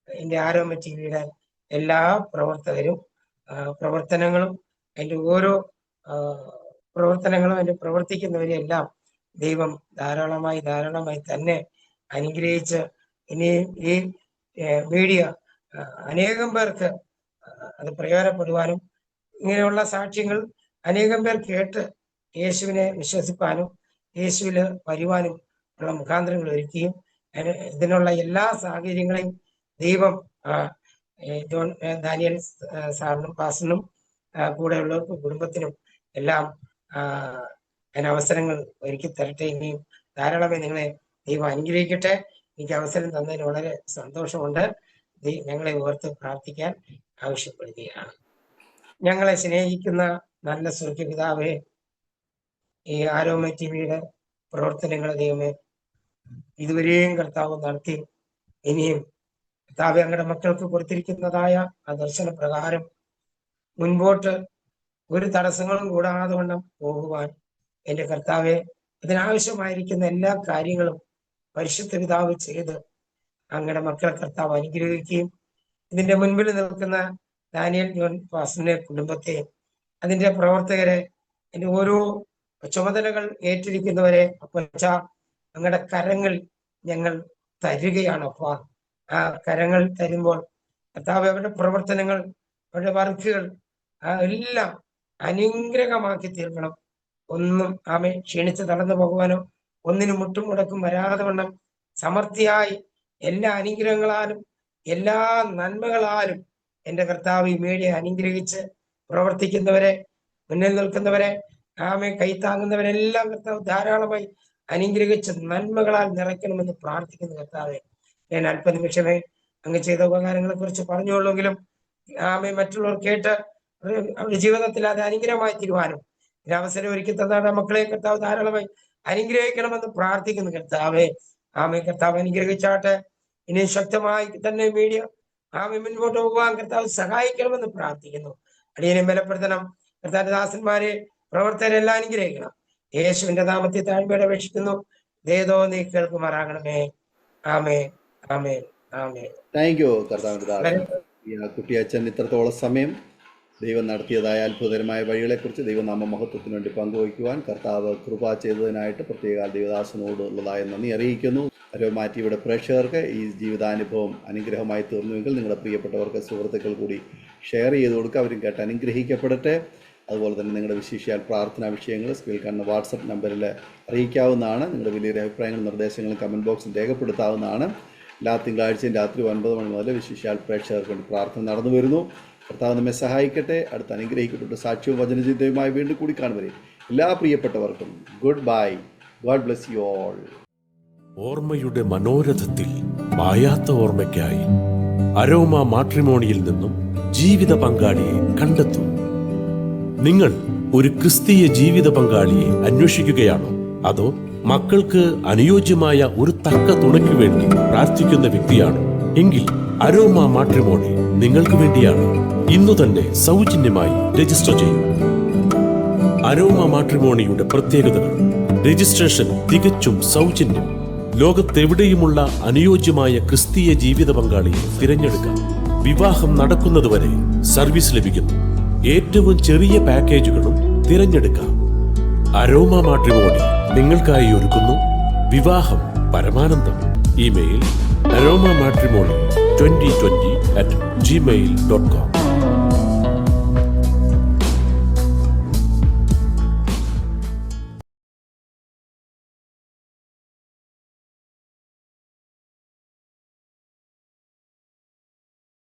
എൻ്റെ ആരോമ ടിവിയുടെ എല്ലാ പ്രവർത്തകരും പ്രവർത്തനങ്ങളും അതിൻ്റെ ഓരോ പ്രവർത്തനങ്ങളും അതിൻ്റെ പ്രവർത്തിക്കുന്നവരെ എല്ലാം ദൈവം ധാരാളമായി തന്നെ അനുഗ്രഹിച്ച് ഇനി ഈ മീഡിയ അനേകം പേർക്ക് അത് പ്രയോജനപ്പെടുവാനും ഇങ്ങനെയുള്ള സാക്ഷ്യങ്ങൾ അനേകം പേർ കേട്ട് യേശുവിനെ വിശ്വസിപ്പാനും യേശുവില് വരുവാനും ഉള്ള മുഖാന്തരങ്ങൾ ഒരുക്കുകയും ഇതിനുള്ള എല്ലാ സാഹചര്യങ്ങളെയും ദൈവം ജോൺ ദാനിയൽ സാറിനും പാസിനും കൂടെയുള്ളവർക്കും കുടുംബത്തിനും എല്ലാം അതിനവസരങ്ങൾ ഒരുക്കി തരട്ടെ. ഇനിയും ധാരാളമായി നിങ്ങളെ ദൈവം അനുഗ്രഹിക്കട്ടെ. എനിക്ക് അവസരം തന്നതിന് വളരെ സന്തോഷമുണ്ട്. ഞങ്ങളെ ഓർത്ത് പ്രാർത്ഥിക്കാൻ ആവശ്യപ്പെടുകയാണ്. ഞങ്ങളെ സ്നേഹിക്കുന്ന നല്ല സ്വർഗ്ഗപിതാവേ, ഈ ആരോമ ടിവിയുടെ പ്രവർത്തനങ്ങൾ ദൈവമേ ഇതുവരെയും കർത്താവ് നടത്തി ഇനിയും കർത്താവ് ഞങ്ങളുടെ മക്കൾക്ക് കൊടുത്തിരിക്കുന്നതായ ആ ദർശന പ്രകാരം മുൻപോട്ട് ഒരു തടസ്സങ്ങളും കൂടാതെ വണ്ണം പോകുവാൻ എൻ്റെ കർത്താവെ അതിനാവശ്യമായിരിക്കുന്ന എല്ലാ കാര്യങ്ങളും പരിശുദ്ധ പിതാവ് ചെയ്ത് അങ്ങയുടെ മക്കളെ കർത്താവ് അനുഗ്രഹിക്കുകയും ഇതിന്റെ മുൻപിൽ നിൽക്കുന്ന ഡാനിയൽ ജോൺ പാസിന്റെ കുടുംബത്തെ, അതിന്റെ പ്രവർത്തകരെ, അതിന്റെ ഓരോ ചുമതലകൾ ഏറ്റിരിക്കുന്നവരെ അപ്പച്ച അങ്ങയുടെ കരങ്ങൾ ഞങ്ങൾ തരികയാണ്. അപ്പ ആ കരങ്ങൾ തരുമ്പോൾ കർത്താവ് അവരുടെ പ്രവർത്തനങ്ങൾ, അവരുടെ വർക്കുകൾ എല്ലാം അനുഗ്രഹമാക്കി തീർക്കണം. ഒന്നും ആമേ ക്ഷീണിച്ച് തളർന്നു പോകുവാനോ ഒന്നിനും മുട്ടും മുടക്കും വരാതെ വണ്ണം സമൃദ്ധിയായി എല്ലാ അനുഗ്രഹങ്ങളാലും എല്ലാ നന്മകളാലും എൻ്റെ കർത്താവ് ഈ മീഡിയ അനുഗ്രഹിച്ച് പ്രവർത്തിക്കുന്നവരെ, മുന്നിൽ നിൽക്കുന്നവരെ, ആമെ കൈത്താങ്ങുന്നവരെല്ലാം കർത്താവ് ധാരാളമായി അനുഗ്രഹിച്ച് നന്മകളാൽ നിറയ്ക്കണമെന്ന് പ്രാർത്ഥിക്കുന്ന കർത്താവെ, ഞാൻ അല്പനിമിഷമേ അങ്ങ് ചെയ്ത ഉപകാരങ്ങളെ കുറിച്ച് പറഞ്ഞുള്ളൂവെങ്കിലും ആമെ മറ്റുള്ളവർ കേട്ട് അവരുടെ ജീവിതത്തിൽ അത് അനുഗ്രഹമായി തീരുവാനും ഒരു അവസരം ഒരുക്കി തന്ന മക്കളെ കർത്താവ് ധാരാളമായി അനുഗ്രഹിക്കണമെന്ന് പ്രാർത്ഥിക്കുന്നു കർത്താവെ. ആമെ കർത്താവ് അനുഗ്രഹിച്ചാട്ടെ. ഇനി ശക്തമായി തന്നെ മീഡിയ ആമെ മുൻപോട്ട് പോകാൻ കർത്താവ് സഹായിക്കണമെന്ന് പ്രാർത്ഥിക്കുന്നു. അടിയനെ ബലപ്പെടുത്തണം കർത്താവ്. ദാസന്മാരെ, പ്രവർത്തകരെല്ലാം അനുഗ്രഹിക്കണം. യേശുവിന്റെ നാമത്തിൽ താഴ്മയോടെ അപേക്ഷിക്കുന്നു. ദേതോ നീ കേൾക്കുമാറാകണമേ. ആമേൻ, ആമേൻ, ആമേൻ. താങ്ക് യു കർത്താവിൻ്റെ ദാസൻ. ഈ കുട്ടിയച്ഛൻ ഇത്രത്തോളം സമയം ദൈവം നടത്തിയതായ അത്ഭുതകരമായ വഴികളെക്കുറിച്ച് ദൈവനാമ മഹത്വത്തിന് വേണ്ടി പങ്കുവയ്ക്കുവാൻ കർത്താവ് കൃപ ചെയ്തതിനായിട്ട് പ്രത്യേക ദൈവദാസനോട് ഉള്ളതായ നന്ദി അറിയിക്കുന്നു. അരോമാറ്റിയുടെ പ്രേക്ഷകർക്ക് ഈ ജീവിതാനുഭവം അനുഗ്രഹമായി തീർന്നുവെങ്കിൽ നിങ്ങളുടെ പ്രിയപ്പെട്ടവർക്ക്, സുഹൃത്തുക്കൾ കൂടി ഷെയർ ചെയ്ത് കൊടുക്കുക. അവരും കേട്ട് അനുഗ്രഹിക്കപ്പെടട്ടെ. അതുപോലെ തന്നെ നിങ്ങളുടെ വിശേഷിയാൽ പ്രാർത്ഥനാ വിഷയങ്ങൾ സ്ക്രീനിൽ കാണുന്ന വാട്സപ്പ് നമ്പറിൽ അറിയിക്കാവുന്നതാണ്. നിങ്ങളുടെ വലിയൊരു അഭിപ്രായങ്ങളും നിർദ്ദേശങ്ങളും കമൻറ്റ് ബോക്സിൽ രേഖപ്പെടുത്താവുന്നതാണ്. എല്ലാ തിങ്കളാഴ്ചയും രാത്രി 9 മണി മുതൽ വിശേഷിയാൽ പ്രേക്ഷകർക്ക് വേണ്ടി പ്രാർത്ഥന നടന്നു വരുന്നു. കർത്താവ് നമ്മെ സഹായിക്കട്ടെ. അടുത്ത അനുഗ്രഹിക്കപ്പെട്ട സാക്ഷ്യവും വചനചിന്തയുമായി വീണ്ടും കൂടി കാണുവരെ എല്ലാ പ്രിയപ്പെട്ടവർക്കും good bye. God bless you all. ഓർമ്മയുടെ മനോരഥത്തിൽ മായാത്ത ഓർമ്മയ്ക്കായി അരോമ മാട്രിമോണിയിൽ നിന്നും ജീവിത പങ്കാളിയെ കണ്ടെത്തൂ. നിങ്ങൾ ഒരു ക്രിസ്തീയ ജീവിത പങ്കാളിയെ അന്വേഷിക്കുകയാണോ? അതോ മക്കൾക്ക് അനുയോജ്യമായ ഒരു തക്ക തുണയ്ക്ക് വേണ്ടി പ്രാർത്ഥിക്കുന്ന വ്യക്തിയാണോ? എങ്കിൽ അരോമ മാട്രിമോണി നിങ്ങൾക്ക് വേണ്ടിയാണ്. ഇന്നു തന്നെ സൗജന്യമായി രജിസ്റ്റർ ചെയ്യൂ. അരോമ മാട്രിമോണിയുടെ പ്രത്യേകതകൾ: രജിസ്ട്രേഷൻ തികച്ചും സൗജന്യം. ലോകത്തെവിടെയുമുള്ള അനുയോജ്യമായ ക്രിസ്തീയ ജീവിത പങ്കാളിയെ തിരഞ്ഞെടുക്കാം. വിവാഹം നടക്കുന്നതുവരെ സർവീസ് ലഭിക്കുന്നു. ഏറ്റവും ചെറിയ പാക്കേജുകളും തിരഞ്ഞെടുക്കാം. അരോമ മാട്രിമോണി നിങ്ങൾക്കായി ഒരുക്കുന്നു വിവാഹം പരമാനന്ദം. Email aroma matrimony2020@gmail.com